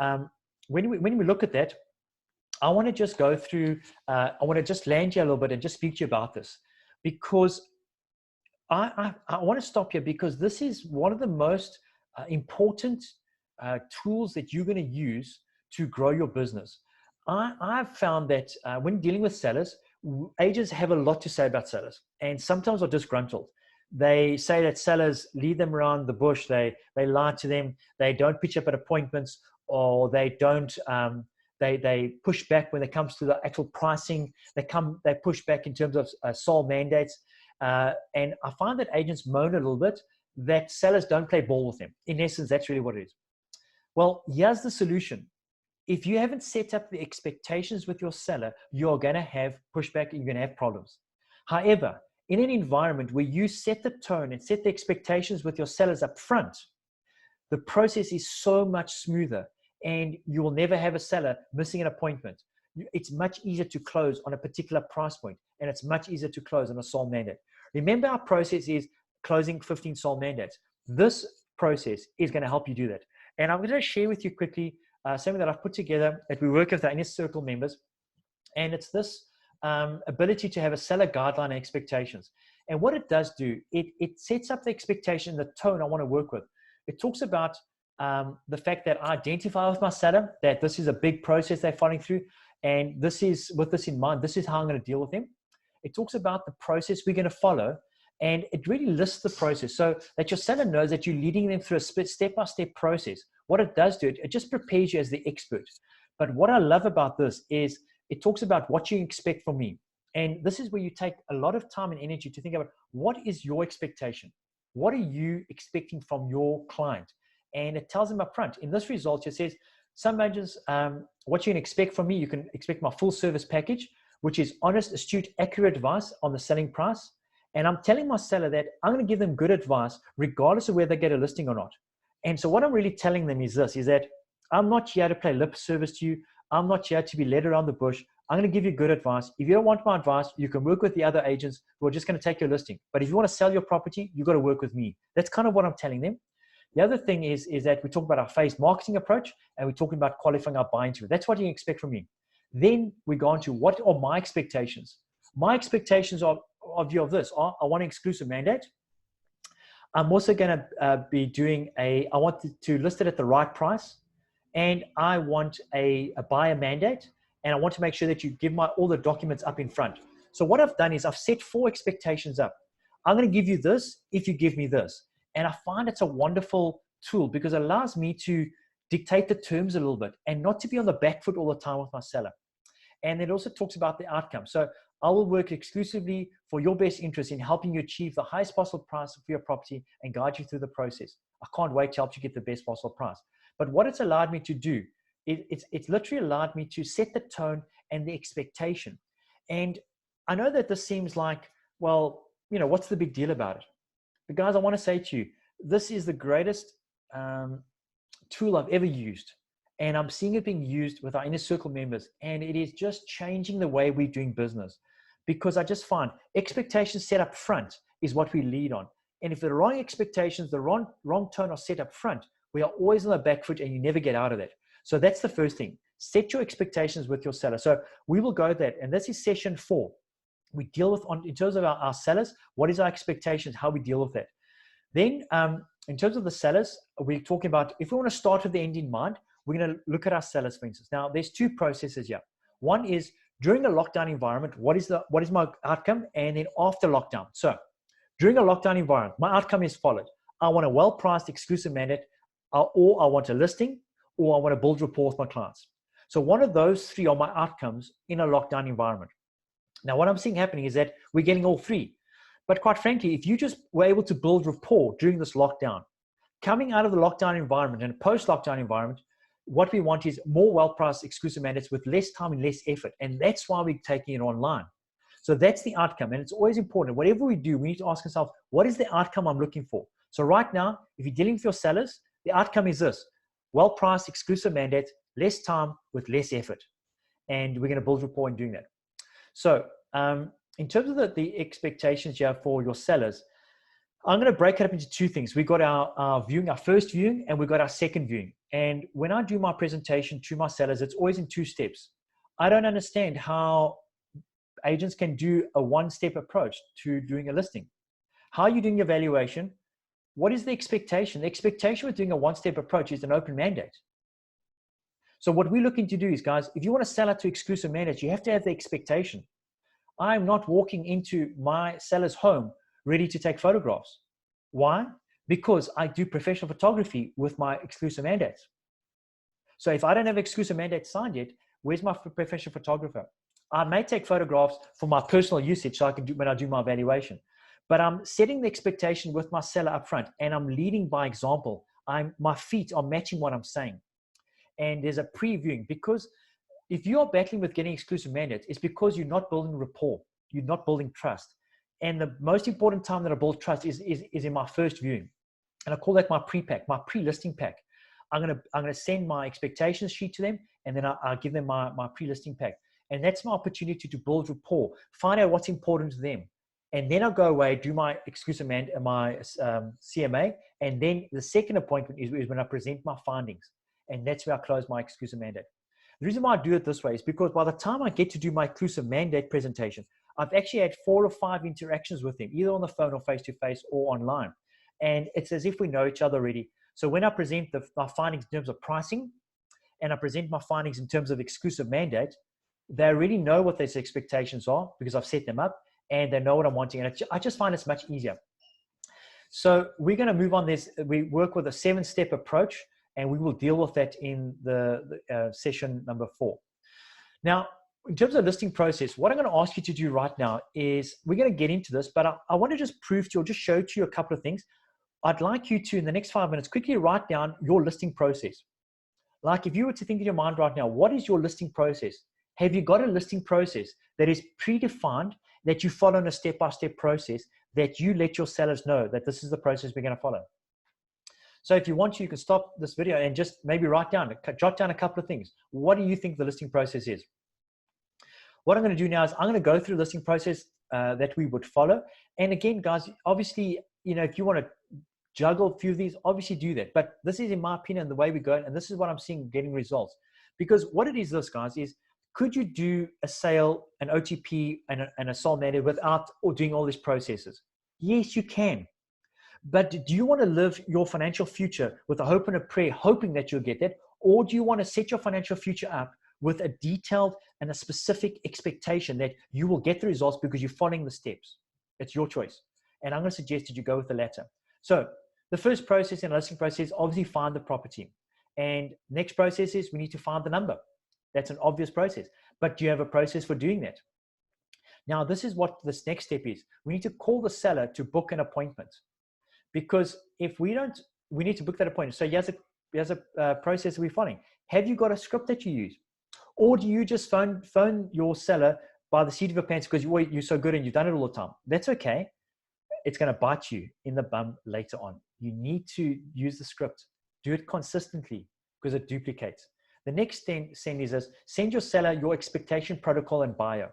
when we look at that, I want to just go through, I want to just land you a little bit and just speak to you about this, because I want to stop here because this is one of the most important tools that you're going to use to grow your business. I've found that when dealing with sellers, agents have a lot to say about sellers and sometimes are disgruntled. They say that sellers lead them around the bush. They lie to them. They don't pitch up at appointments, or they don't. They push back when it comes to the actual pricing. They push back in terms of sold mandates. And I find that agents moan a little bit that sellers don't play ball with them. In essence, that's really what it is. Well, here's the solution. If you haven't set up the expectations with your seller, you're going to have pushback and you're going to have problems. However, in an environment where you set the tone and set the expectations with your sellers up front, the process is so much smoother and you will never have a seller missing an appointment. It's much easier to close on a particular price point, and it's much easier to close on a sold mandate. Remember, our process is closing 15 sold mandates. This process is going to help you do that. And I'm going to share with you quickly something that I've put together that we work with our inner circle members. And it's this ability to have a seller guideline and expectations. And what it does do, it sets up the expectation, the tone I want to work with. It talks about the fact that I identify with my seller that this is a big process they're following through. And this is, with this in mind, this is how I'm going to deal with them. It talks about the process we're going to follow. And it really lists the process so that your seller knows that you're leading them through a step-by-step process. What it does do, it just prepares you as the expert. But what I love about this is it talks about what you expect from me. And this is where you take a lot of time and energy to think about what is your expectation? What are you expecting from your client? And it tells them up front. In this result, it says, some agents, what you can expect from me, you can expect my full service package, which is honest, astute, accurate advice on the selling price. And I'm telling my seller that I'm going to give them good advice regardless of whether they get a listing or not. And so what I'm really telling them is this, is that I'm not here to play lip service to you. I'm not here to be led around the bush. I'm going to give you good advice. If you don't want my advice, you can work with the other agents who are just going to take your listing. But if you want to sell your property, you've got to work with me. That's kind of what I'm telling them. The other thing is that we talk about our phased marketing approach, and we're talking about qualifying our buying to. That's what you expect from me. Then we go on to what are my expectations. My expectations of you of this are, I want an exclusive mandate. I'm also going to be doing I want to list it at the right price, and I want a buyer mandate, and I want to make sure that you give all the documents up in front. So what I've done is I've set 4 expectations up. I'm going to give you this if you give me this. And I find it's a wonderful tool because it allows me to dictate the terms a little bit and not to be on the back foot all the time with my seller. And it also talks about the outcome. So I will work exclusively for your best interest in helping you achieve the highest possible price for your property and guide you through the process. I can't wait to help you get the best possible price. But what it's allowed me to do, it's literally allowed me to set the tone and the expectation. And I know that this seems like, well, you know, what's the big deal about it? But guys, I want to say to you, this is the greatest tool I've ever used. And I'm seeing it being used with our inner circle members. And it is just changing the way we're doing business. Because I just find expectations set up front is what we lead on. And if the wrong expectations, the wrong tone are set up front, we are always on the back foot and you never get out of that. So that's the first thing. Set your expectations with your seller. So we will go that. And this is session 4. We deal with, in terms of our sellers, what is our expectations, how we deal with that. Then in terms of the sellers, we're talking about, if we want to start with the end in mind, we're going to look at our sellers, for instance. Now, there's 2 processes here. One is during a lockdown environment, what is my outcome? And then after lockdown. So during a lockdown environment, my outcome is followed. I want a well-priced exclusive mandate, or I want a listing, or I want to build rapport with my clients. So one of those 3 are my outcomes in a lockdown environment. Now, what I'm seeing happening is that we're getting all 3. But quite frankly, if you just were able to build rapport during this lockdown, coming out of the lockdown environment and post-lockdown environment, what we want is more well-priced exclusive mandates with less time and less effort. And that's why we're taking it online. So that's the outcome. And it's always important. Whatever we do, we need to ask ourselves, what is the outcome I'm looking for? So right now, if you're dealing with your sellers, the outcome is this: well-priced, exclusive mandate, less time with less effort. And we're going to build rapport in doing that. So in terms of the expectations you have for your sellers, I'm going to break it up into two things. We've got our viewing, our first viewing, and we've got our second viewing. And when I do my presentation to my sellers, it's always in two steps. I don't understand how agents can do a one-step approach to doing a listing. How are you doing your valuation? What is the expectation? The expectation with doing a one-step approach is an open mandate. So what we're looking to do is, guys, if you want to sell out to exclusive mandates, you have to have the expectation. I'm not walking into my seller's home ready to take photographs. Why? Because I do professional photography with my exclusive mandates. So if I don't have exclusive mandate signed yet, where's my professional photographer? I may take photographs for my personal usage so I can do when I do my evaluation, but I'm setting the expectation with my seller up front, and I'm leading by example. My feet are matching what I'm saying. And there's a previewing, because if you are battling with getting exclusive mandates, it's because you're not building rapport. You're not building trust. And the most important time that I build trust is in my first viewing. And I call that my pre-pack, my pre-listing pack. I'm gonna send my expectations sheet to them, and then I'll give them my pre-listing pack. And that's my opportunity to build rapport, find out what's important to them. And then I'll go away, do my exclusive mandate, my CMA. And then the second appointment is when I present my findings. And that's where I close my exclusive mandate. The reason why I do it this way is because by the time I get to do my exclusive mandate presentation, I've actually had 4 or 5 interactions with them, either on the phone or face-to-face or online. And it's as if we know each other already. So when I present my findings in terms of pricing, and I present my findings in terms of exclusive mandate, they already know what those expectations are because I've set them up, and they know what I'm wanting. And I just find it's much easier. So we're going to move on this. We work with a 7-step approach, and we will deal with that in the session number 4. Now, in terms of the listing process, what I'm going to ask you to do right now is we're going to get into this, but I want to just prove to you or just show to you a couple of things. I'd like you to, in the next 5 minutes, quickly write down your listing process. Like if you were to think in your mind right now, what is your listing process? Have you got a listing process that is predefined, that you follow in a step-by-step process, that you let your sellers know that this is the process we're going to follow? So if you want to, you can stop this video and just maybe jot down a couple of things. What do you think the listing process is? What I'm going to do now is I'm going to go through the listing process that we would follow. And again, guys, obviously, if you want to juggle a few of these, obviously do that. But this is, in my opinion, the way we go. And this is what I'm seeing getting results. Because what it is, this, guys, is could you do a sale, an OTP, and a sold mandate without doing all these processes? Yes, you can. But do you want to live your financial future with a hope and a prayer, hoping that you'll get that? Or do you want to set your financial future up with a detailed and a specific expectation that you will get the results because you're following the steps? It's your choice. And I'm going to suggest that you go with the latter. So the first process in a listing process is obviously find the property. And next process is we need to find the number. That's an obvious process. But do you have a process for doing that? Now, this is what this next step is. We need to call the seller to book an appointment. Because if we don't, we need to book that appointment. So here's a process we're following. Have you got a script that you use? Or do you just phone your seller by the seat of your pants because you're so good and you've done it all the time? That's okay. It's going to bite you in the bum later on. You need to use the script. Do it consistently because it duplicates. The next thing is this: send your seller your expectation protocol and bio.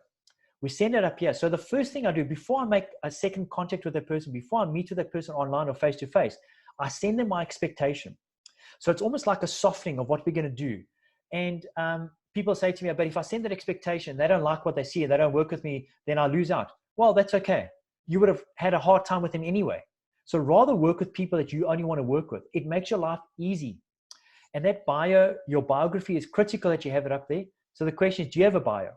We send it up here. So the first thing I do before I make a second contact with that person, before I meet with that person online or face-to-face, I send them my expectation. So it's almost like a softening of what we're going to do. And people say to me, but if I send that expectation, they don't like what they see, and they don't work with me, then I lose out. Well, that's okay. You would have had a hard time with them anyway. So rather work with people that you only want to work with. It makes your life easy. And that bio, your biography, is critical that you have it up there. So the question is, do you have a bio?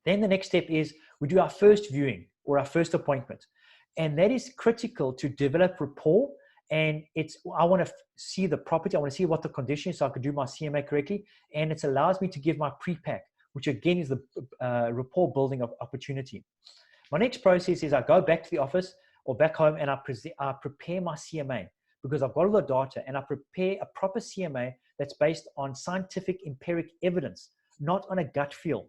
Then the next step is we do our first viewing or our first appointment. And that is critical to develop rapport. And I want to see the property. I want to see what the condition is so I can do my CMA correctly. And it allows me to give my pre-pack, which again is the rapport building opportunity. My next process is I go back to the office or back home and I prepare my CMA because I've got all the data, and I prepare a proper CMA that's based on scientific empiric evidence, not on a gut feel.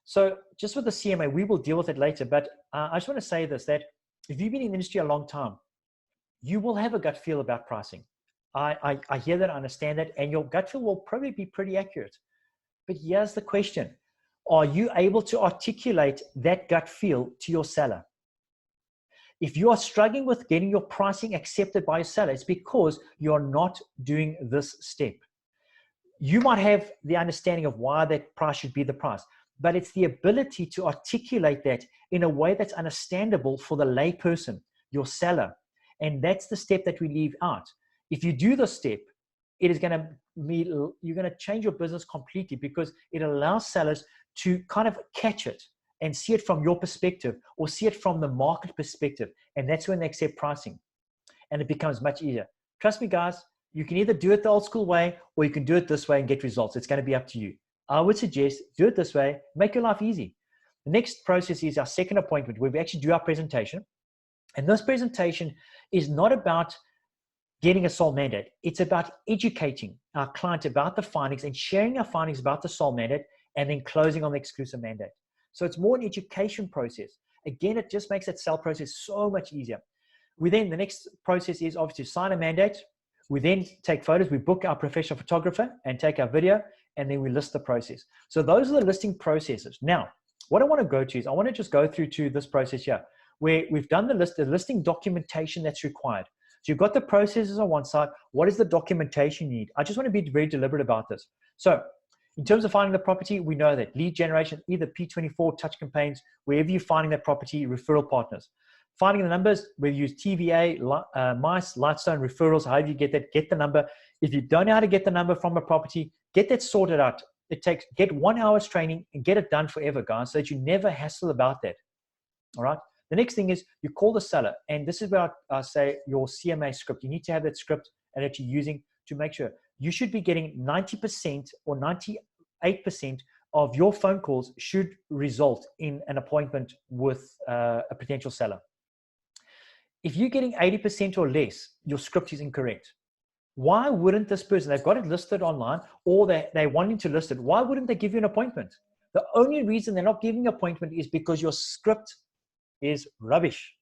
So just with the CMA, we will deal with it later. But I just want to say this, that if you've been in the industry a long time, you will have a gut feel about pricing. I hear that, I understand that, and your gut feel will probably be pretty accurate. But here's the question. Are you able to articulate that gut feel to your seller? If you are struggling with getting your pricing accepted by your seller, it's because you're not doing this step. You might have the understanding of why that price should be the price, but it's the ability to articulate that in a way that's understandable for the layperson, your seller. And that's the step that we leave out. If you do this step, it is going to be, you're going to change your business completely, because it allows sellers to kind of catch it and see it from your perspective, or see it from the market perspective. And that's when they accept pricing. And it becomes much easier. Trust me, guys, you can either do it the old school way, or you can do it this way and get results. It's going to be up to you. I would suggest do it this way, make your life easy. The next process is our second appointment, where we actually do our presentation. And this presentation is not about getting a sold mandate. It's about educating our client about the findings and sharing our findings about the sold mandate, and then closing on the exclusive mandate. So it's more an education process. Again, it just makes that sell process so much easier. The next process is obviously sign a mandate. We then take photos. We book our professional photographer and take our video, and then we list the process. So those are the listing processes. Now, what I want to go to is, I want to just go through to this process here, where we've done the listing documentation that's required. So you've got the processes on one side. What is the documentation you need? I just want to be very deliberate about this. So in terms of finding the property, we know that lead generation, either P24, touch campaigns, wherever you're finding that property, referral partners. Finding the numbers, we use TVA, MICE, Lightstone, referrals, however you get that, get the number. If you don't know how to get the number from a property, get that sorted out. Get 1 hour's training and get it done forever, guys, so that you never hassle about that. All right. The next thing is you call the seller, and this is where I say your CMA script. You need to have that script and that you're using to make sure you should be getting 90% or 98% of your phone calls should result in an appointment with a potential seller. If you're getting 80% or less, your script is incorrect. Why wouldn't this person, they've got it listed online, or they're wanting to list it, why wouldn't they give you an appointment? The only reason they're not giving an appointment is because your script is rubbish.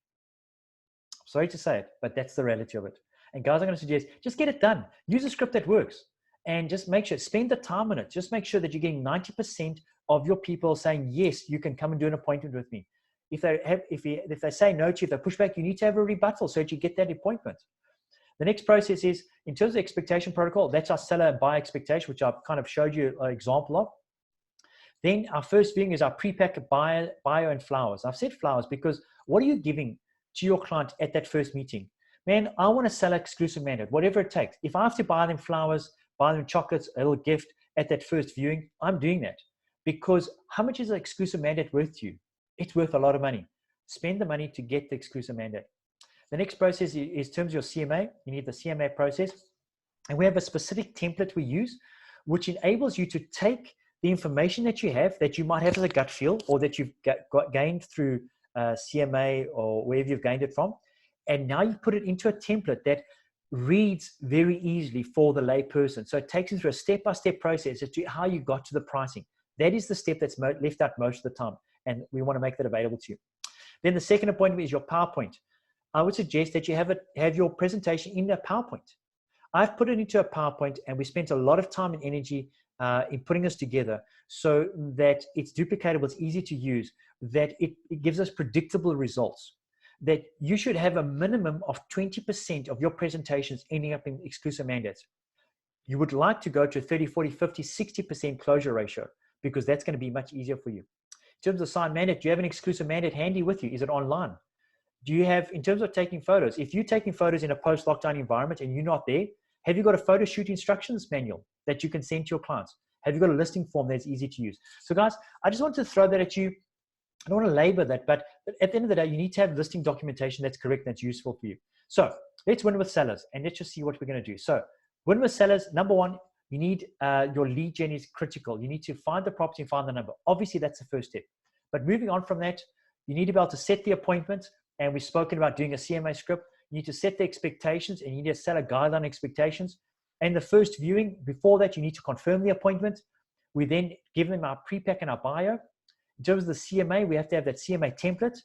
I'm sorry to say it, but that's the reality of it. And guys, I'm going to suggest, just get it done. Use a script that works, and just make sure, spend the time on it. Just make sure that you're getting 90% of your people saying, yes, you can come and do an appointment with me. If they say no to you, if they push back, you need to have a rebuttal so that you get that appointment. The next process is, in terms of expectation protocol, that's our seller and buyer expectation, which I've kind of showed you an example of. Then our first viewing is our pre-pack bio and flowers. I've said flowers because what are you giving to your client at that first meeting? Man, I want to sell an exclusive mandate, whatever it takes. If I have to buy them flowers, buy them chocolates, a little gift at that first viewing, I'm doing that. Because how much is an exclusive mandate worth to you? It's worth a lot of money. Spend the money to get the exclusive mandate. The next process is in terms of your CMA. You need the CMA process. And we have a specific template we use, which enables you to take the information that you have, that you might have as a gut feel, or that you've gained through CMA or wherever you've gained it from. And now you put it into a template that reads very easily for the lay person. So it takes you through a step-by-step process as to how you got to the pricing. That is the step that's left out most of the time. And we want to make that available to you. Then the second appointment is your PowerPoint. I would suggest that you have your presentation in a PowerPoint. I've put it into a PowerPoint, and we spent a lot of time and energy in putting this together so that it's duplicatable, it's easy to use, that it gives us predictable results, that you should have a minimum of 20% of your presentations ending up in exclusive mandates. You would like to go to 30, 40, 50, 60% closure ratio, because that's going to be much easier for you. In terms of signed mandate, do you have an exclusive mandate handy with you? Is it online? Do you have, in terms of taking photos, if you're taking photos in a post-lockdown environment and you're not there, have you got a photo shoot instructions manual that you can send to your clients? Have you got a listing form that's easy to use? So guys, I just want to throw that at you. I don't want to labor that, but at the end of the day, you need to have listing documentation that's correct, that's useful for you. So let's win with sellers, and let's just see what we're going to do. So win with sellers, number one, you need your lead gen is critical. You need to find the property and find the number. Obviously, that's the first step. But moving on from that, you need to be able to set the appointment. And we've spoken about doing a CMA script. You need to set the expectations, and you need to set a guideline expectations. And the first viewing, before that, you need to confirm the appointment. We then give them our pre-pack and our bio. In terms of the CMA, we have to have that CMA template.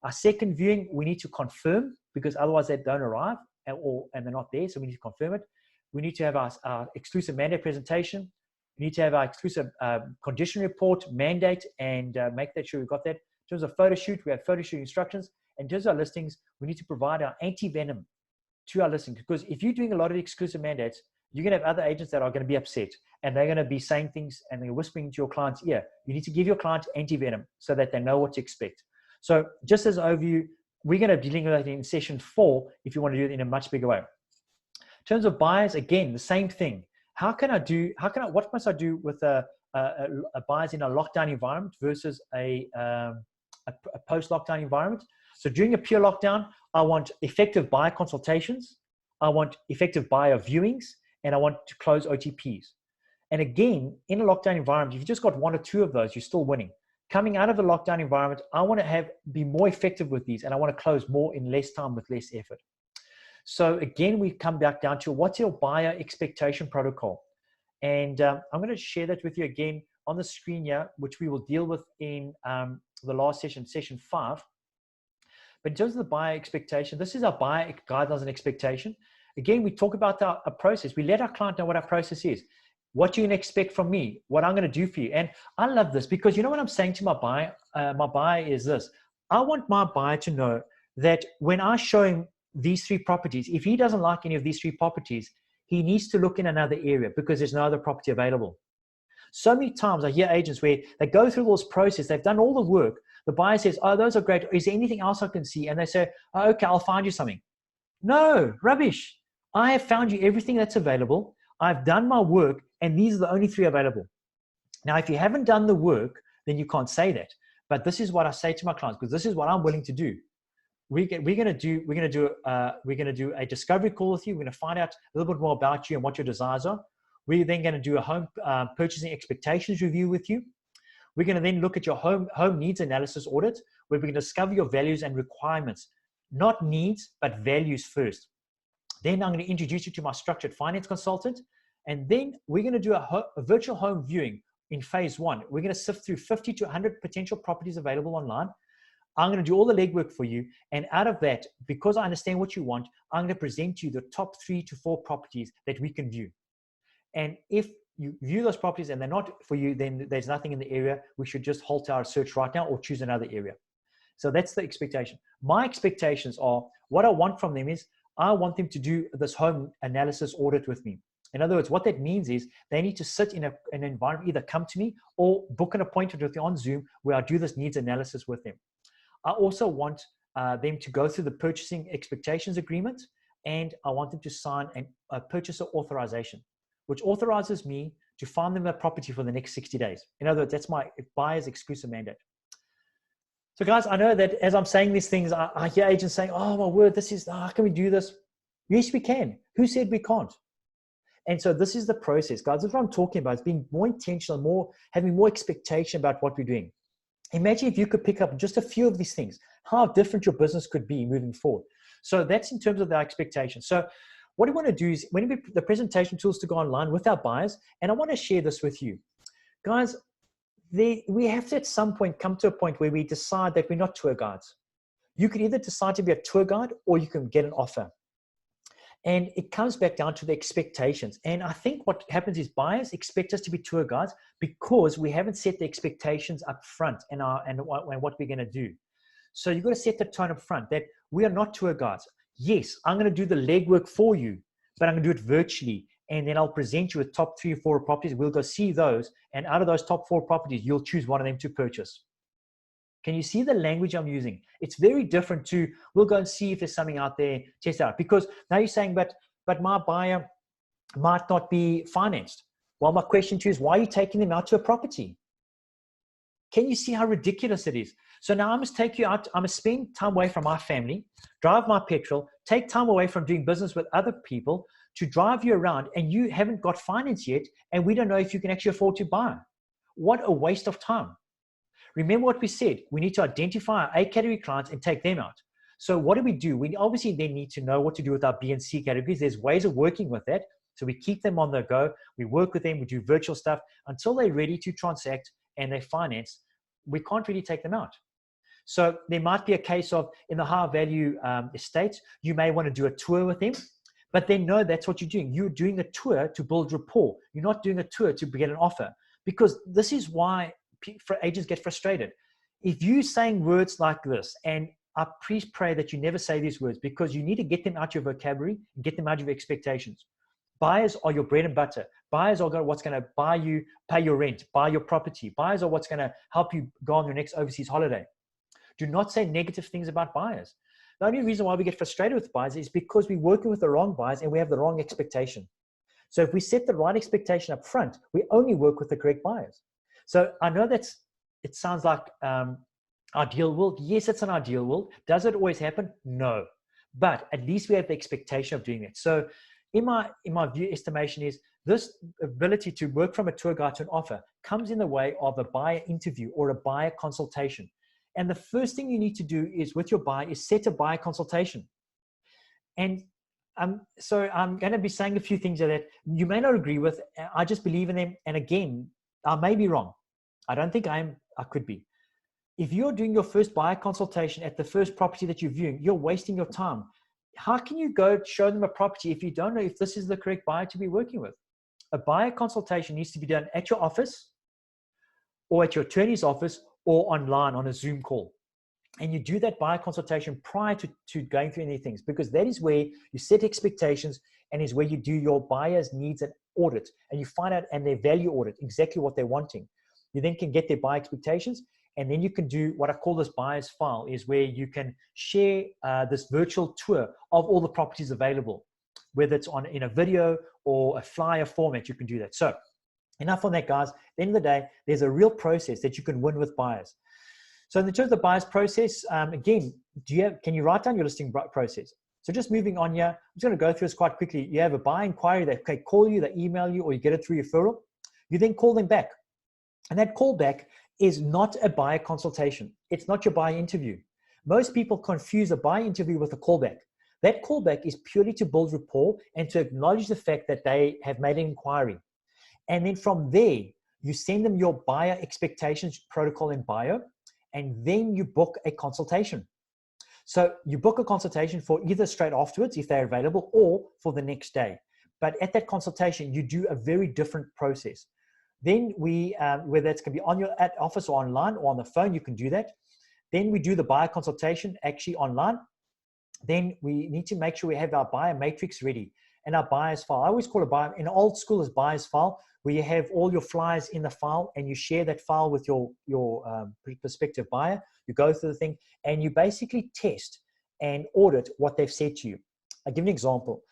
Our second viewing, we need to confirm, because otherwise they don't arrive and they're not there. So we need to confirm it. We need to have our exclusive mandate presentation. We need to have our exclusive condition report, mandate, and make that sure we've got that. In terms of photo shoot, we have photo shoot instructions. In terms of our listings, we need to provide our anti-venom to our listings, because if you're doing a lot of exclusive mandates, you're going to have other agents that are going to be upset, and they're going to be saying things and they're whispering to your client's ear. You need to give your client anti-venom so that they know what to expect. So just as an overview, we're going to be dealing with that in session 4 if you want to do it in a much bigger way. In terms of buyers, again, the same thing. What must I do with a buyers in a lockdown environment versus a post-lockdown environment? So during a pure lockdown, I want effective buyer consultations, I want effective buyer viewings, and I want to close OTPs. And again, in a lockdown environment, if you just got 1 or 2 of those, you're still winning. Coming out of a lockdown environment, I want to be more effective with these, and I want to close more in less time with less effort. So again, we come back down to what's your buyer expectation protocol? And I'm going to share that with you again on the screen here, which we will deal with in the last session, session 5. But in terms of the buyer expectation, this is our buyer guidelines and expectation. Again, we talk about our process. We let our client know what our process is, what you're going to expect from me, what I'm going to do for you. And I love this because you know what I'm saying to my buyer? My buyer is this. I want my buyer to know that when I show him these 3 properties, if he doesn't like any of these 3 properties, he needs to look in another area because there's no other property available. So many times I hear agents where they go through all this process, they've done all the work. The buyer says, oh, those are great. Is there anything else I can see? And they say, oh, okay, I'll find you something. No, rubbish. I have found you everything that's available. I've done my work, and these are the only 3 available. Now, if you haven't done the work, then you can't say that. But this is what I say to my clients, because this is what I'm willing to do. We're going to do a discovery call with you. We're going to find out a little bit more about you and what your desires are. We're then going to do a home purchasing expectations review with you. We're going to then look at your home needs analysis audit, where we can discover your values and requirements, not needs, but values first. Then I'm going to introduce you to my structured finance consultant. And then we're going to do a virtual home viewing in phase 1. We're going to sift through 50 to 100 potential properties available online. I'm going to do all the legwork for you. And out of that, because I understand what you want, I'm going to present you the top 3 to 4 properties that we can view. And if you view those properties and they're not for you, then there's nothing in the area. We should just halt our search right now or choose another area. So that's the expectation. My expectations are, what I want from them is I want them to do this home analysis audit with me. In other words, what that means is they need to sit in an environment, either come to me or book an appointment with me on Zoom where I do this needs analysis with them. I also want them to go through the purchasing expectations agreement, and I want them to sign a purchaser authorization, which authorizes me to find them a property for the next 60 days. In other words, that's my buyer's exclusive mandate. So guys, I know that as I'm saying these things, I hear agents saying, oh my word, how can we do this? Yes, we can. Who said we can't? And so this is the process, guys. This is what I'm talking about. It's being more intentional, having more expectation about what we're doing. Imagine if you could pick up just a few of these things, how different your business could be moving forward. So that's in terms of our expectations. So what I want to do is the presentation tools to go online with our buyers, and I want to share this with you. Guys, we have to at some point come to a point where we decide that we're not tour guides. You could either decide to be a tour guide or you can get an offer. And it comes back down to the expectations. And I think what happens is buyers expect us to be tour guides because we haven't set the expectations up front and what we're going to do. So you've got to set the tone up front that we are not tour guides. Yes, I'm going to do the legwork for you, but I'm going to do it virtually. And then I'll present you with top 3 or 4 properties. We'll go see those. And out of those top 4 properties, you'll choose one of them to purchase. Can you see the language I'm using? It's very different to, we'll go and see if there's something out there, test out. Because now you're saying, but my buyer might not be financed. Well, my question to you is, why are you taking them out to a property? Can you see how ridiculous it is? So now I must take you out. I must spend time away from my family, drive my petrol, take time away from doing business with other people to drive you around, and you haven't got finance yet, and we don't know if you can actually afford to buy. What a waste of time. Remember what we said. We need to identify our A category clients and take them out. So what do? We obviously then need to know what to do with our B and C categories. There's ways of working with that. So we keep them on the go. We work with them. We do virtual stuff until they're ready to transact and they finance. we can't really take them out. So there might be a case of, in the high value estates, you may want to do a tour with them, but then no, that's what you're doing. You're doing a tour to build rapport. You're not doing a tour to get an offer, because this is why agents get frustrated. If you're saying words like this, and I please pray that you never say these words, because you need to get them out your vocabulary and get them out of your expectations. Buyers are your bread and butter. Buyers are what's going to buy you, pay your rent, buy your property. Buyers are what's going to help you go on your next overseas holiday. Do not say negative things about buyers. The only reason why we get frustrated with buyers is because we're working with the wrong buyers and we have the wrong expectation. So if we set the right expectation up front, we only work with the correct buyers. So I know it sounds like ideal world. Yes, it's an ideal world. Does it always happen? No. But at least we have the expectation of doing it. So in my view, estimation is this ability to work from a tour guide to an offer comes in the way of a buyer interview or a buyer consultation. And the first thing you need to do is with your buyer is set a buyer consultation. And so I'm going to be saying a few things that you may not agree with. I just believe in them. And again, I may be wrong. I don't think I could be. If you're doing your first buyer consultation at the first property that you're viewing, you're wasting your time. How can you go show them a property if you don't know if this is the correct buyer to be working with? A buyer consultation needs to be done at your office or at your attorney's office or online on a Zoom call. And you do that buyer consultation prior to going through any things, because that is where you set expectations and is where you do your buyer's needs and audit, and you find out and their value audit exactly what they're wanting. You then can get their buyer expectations, and then you can do what I call this buyer's file, is where you can share this virtual tour of all the properties available, whether it's in a video or a flyer format. You can do that. So enough on that, guys. At the end of the day, there's a real process that you can win with buyers. So in terms of the buyer's process, again, can you write down your listing process? So just moving on here, I'm just going to go through this quite quickly. You have a buyer inquiry, they call you, they email you, or you get it through referral. You then call them back. And that call back is not a buyer consultation. It's not your buyer interview. Most people confuse a buyer interview with a callback. That callback is purely to build rapport and to acknowledge the fact that they have made an inquiry. And then from there, you send them your buyer expectations protocol and bio, and then you book a consultation. So you book a consultation for either straight afterwards, if they're available, or for the next day. But at that consultation, you do a very different process. Then whether it's going to be at office or online or on the phone, you can do that. Then we do the buyer consultation actually online. Then we need to make sure we have our buyer matrix ready and our buyer's file. I always call a buyer, in old school, is buyer's file, where you have all your flyers in the file and you share that file with your prospective buyer. You go through the thing and you basically test and audit what they've said to you. I'll give you an example.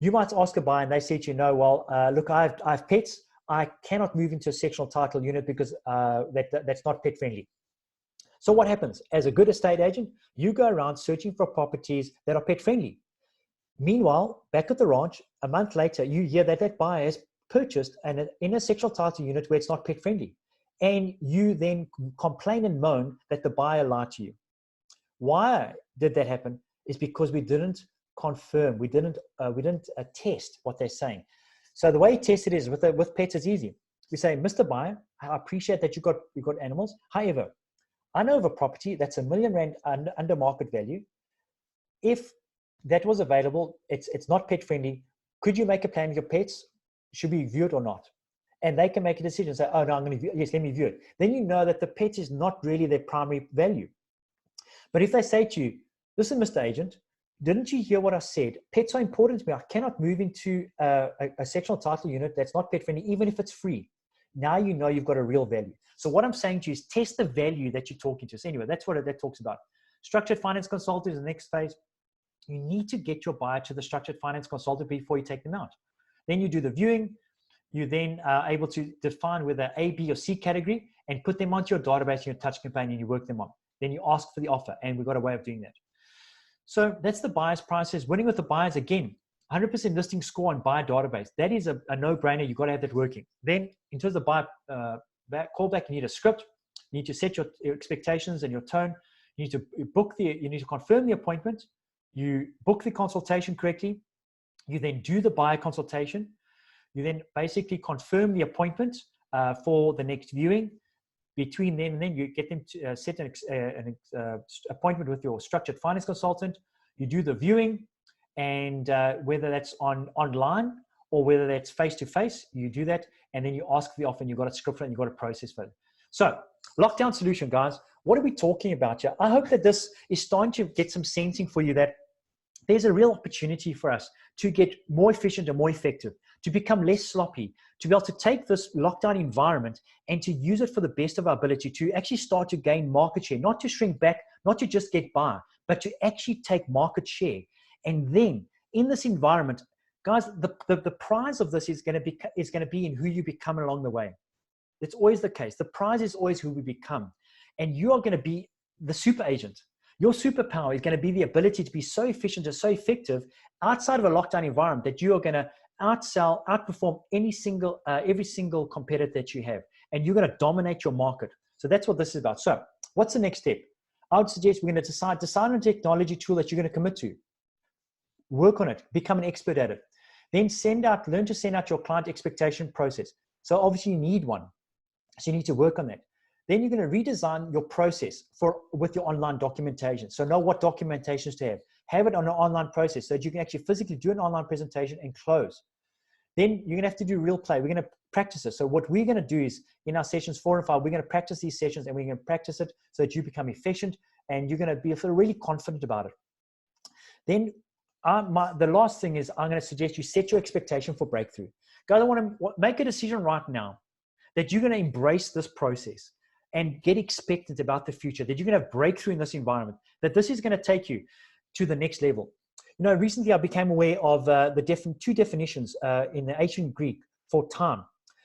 You might ask a buyer and they say to you, no, well, look, I have pets. I cannot move into a sectional title unit because that's not pet friendly. So what happens? As a good estate agent, you go around searching for properties that are pet friendly. Meanwhile, back at the ranch, a month later, you hear that that buyer has purchased in a sectional title unit where it's not pet friendly. And you then complain and moan that the buyer lied to you. Why did that happen? Is because we didn't confirm, we didn't test what they're saying. So the way you test it is with pets, it's easy. We say, Mr. Buyer, I appreciate that you got animals. However, I know of a property that's R1 million under market value. If that was available, it's not pet friendly. Could you make a plan with your pets? Should we view it or not? And they can make a decision. Say, oh no, I'm going to view it. Yes, let me view it. Then you know that the pet is not really their primary value. But if they say to you, listen, Mr. Agent, didn't you hear what I said? Pets are important to me. I cannot move into a sectional title unit that's not pet friendly, even if it's free. Now you know you've got a real value. So what I'm saying to you is test the value that you're talking to. So anyway, that's what that talks about. Structured finance consultant is the next phase. You need to get your buyer to the structured finance consultant before you take them out. Then you do the viewing. You then are able to define whether A, B, or C category and put them onto your database and your touch campaign and you work them on. Then you ask for the offer, and we've got a way of doing that. So that's the buyer's process. Winning with the buyers, again, 100% listing score on buyer database. That is a no-brainer. You've got to have that working. Then in terms of buyer callback, you need a script. You need to set your expectations and your tone. You need to you need to confirm the appointment. You book the consultation correctly. You then do the buyer consultation. You then basically confirm the appointment for the next viewing. between them, and then you get them to set an appointment with your structured finance consultant. You do the viewing, and whether that's online or whether that's face-to-face, you do that, and then you ask for the offer, and you've got a script for it, and you've got a process for it. So, lockdown solution, guys, what are we talking about here? I hope that this is starting to get some sensing for you that there's a real opportunity for us to get more efficient and more effective, to become less sloppy, to be able to take this lockdown environment and to use it for the best of our ability to actually start to gain market share, not to shrink back, not to just get by, but to actually take market share. And then in this environment, guys, the prize of this is going to be in who you become along the way. It's always the case. The prize is always who we become. And you are going to be the super agent. Your superpower is going to be the ability to be so efficient and so effective outside of a lockdown environment that you are going to outperform every single competitor that you have. And you're going to dominate your market. So that's what this is about. So what's the next step? I would suggest we're going to decide on a technology tool that you're going to commit to. Work on it. Become an expert at it. Then learn to send out your client expectation process. So obviously you need one. So you need to work on that. Then you're going to redesign your process with your online documentation. So know what documentations to have. Have it on an online process so that you can actually physically do an online presentation and close. Then you're going to have to do real play. We're going to practice it. So what we're going to do is in our sessions 4 and 5, we're going to practice these sessions, and we're going to practice it so that you become efficient and you're going to feel really confident about it. Then the last thing is I'm going to suggest you set your expectation for breakthrough. Guys, I want to make a decision right now that you're going to embrace this process and get expectant about the future, that you're going to have breakthrough in this environment, that this is going to take you to the next level. You know, recently I became aware of two definitions in the ancient Greek for time.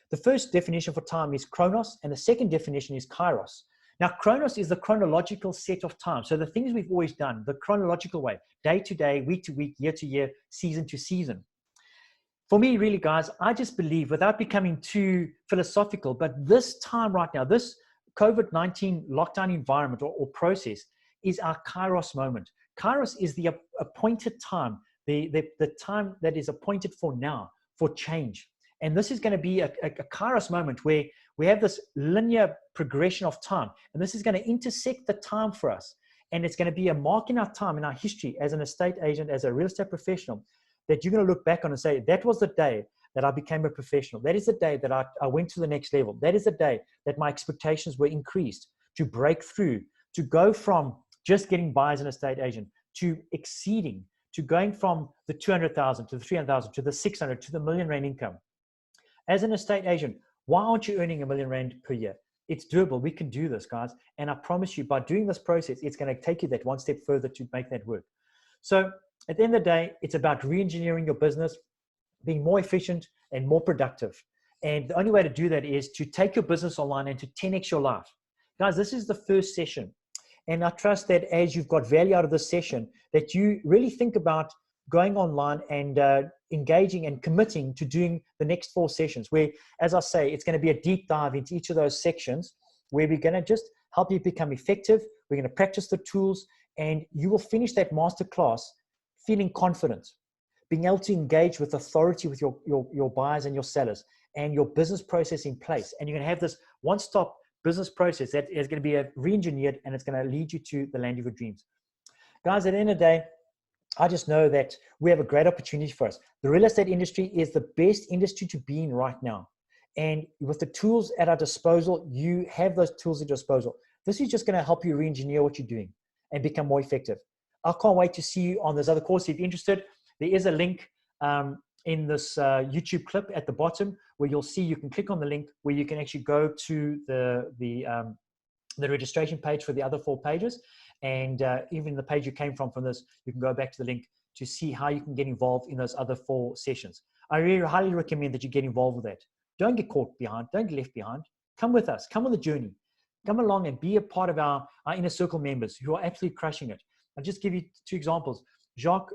The first definition for time is chronos, and the second definition is kairos. Now, chronos is the chronological set of time. So the things we've always done, the chronological way, day to day, week to week, year to year, season to season. For me, really, guys, I just believe, without becoming too philosophical, but this time right now, this COVID-19 lockdown environment or process is our kairos moment. Kairos is the appointed time, the time that is appointed for now, for change. And this is going to be a kairos moment where we have this linear progression of time. And this is going to intersect the time for us. And it's going to be a mark in our time, in our history as an estate agent, as a real estate professional, that you're going to look back on and say, that was the day that I became a professional. That is the day that I went to the next level. That is the day that my expectations were increased to break through, to go from just getting by as an estate agent to exceeding, to going from the 200,000 to the 300,000 to the 600 to the R1 million income. As an estate agent, why aren't you earning R1 million per year? It's doable. We can do this, guys. And I promise you, by doing this process, it's going to take you that one step further to make that work. So at the end of the day, it's about re-engineering your business, being more efficient and more productive. And the only way to do that is to take your business online and to 10x your life. Guys, this is the first session. And I trust that as you've got value out of this session, that you really think about going online and engaging and committing to doing the next 4 sessions where, as I say, it's going to be a deep dive into each of those sections where we're going to just help you become effective. We're going to practice the tools, and you will finish that masterclass feeling confident, being able to engage with authority with your buyers and your sellers, and your business process in place. And you're going to have this one-stop business process that is going to be re-engineered, and it's going to lead you to the land of your dreams. Guys, at the end of the day, I just know that we have a great opportunity for us. The real estate industry is the best industry to be in right now. And with the tools at our disposal, you have those tools at your disposal. This is just going to help you re-engineer what you're doing and become more effective. I can't wait to see you on this other course. If you're interested, there is a link in this YouTube clip at the bottom where you'll see, you can click on the link where you can actually go to the registration page for the other 4 pages. And even the page you came from this, you can go back to the link to see how you can get involved in those other 4 sessions. I really highly recommend that you get involved with that. Don't get caught behind. Don't get left behind. Come with us. Come on the journey. Come along and be a part of our inner circle members who are absolutely crushing it. I'll just give you 2 examples. Jacques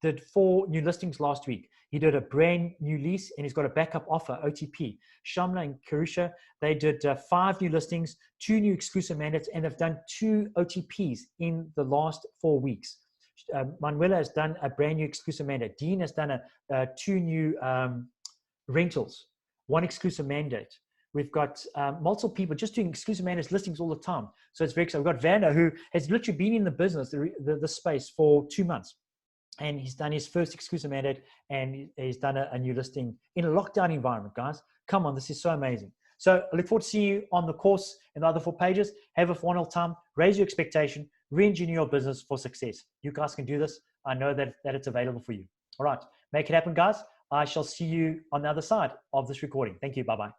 did 4 new listings last week. He did a brand new lease, and he's got a backup offer, OTP. Shamla and Karusha, they did 5 new listings, 2 new exclusive mandates, and they've done 2 OTPs in the last 4 weeks. Manuela has done a brand new exclusive mandate. Dean has done 2 new rentals, 1 exclusive mandate. We've got multiple people just doing exclusive managed listings all the time. So it's very exciting. We've got Vanda, who has literally been in the business, the space for 2 months. And he's done his first exclusive mandate, and he's done a new listing in a lockdown environment, guys. Come on, this is so amazing. So I look forward to seeing you on the course in the other 4 pages. Have a phenomenal time. Raise your expectation. Re-engineer your business for success. You guys can do this. I know that it's available for you. All right. Make it happen, guys. I shall see you on the other side of this recording. Thank you. Bye-bye.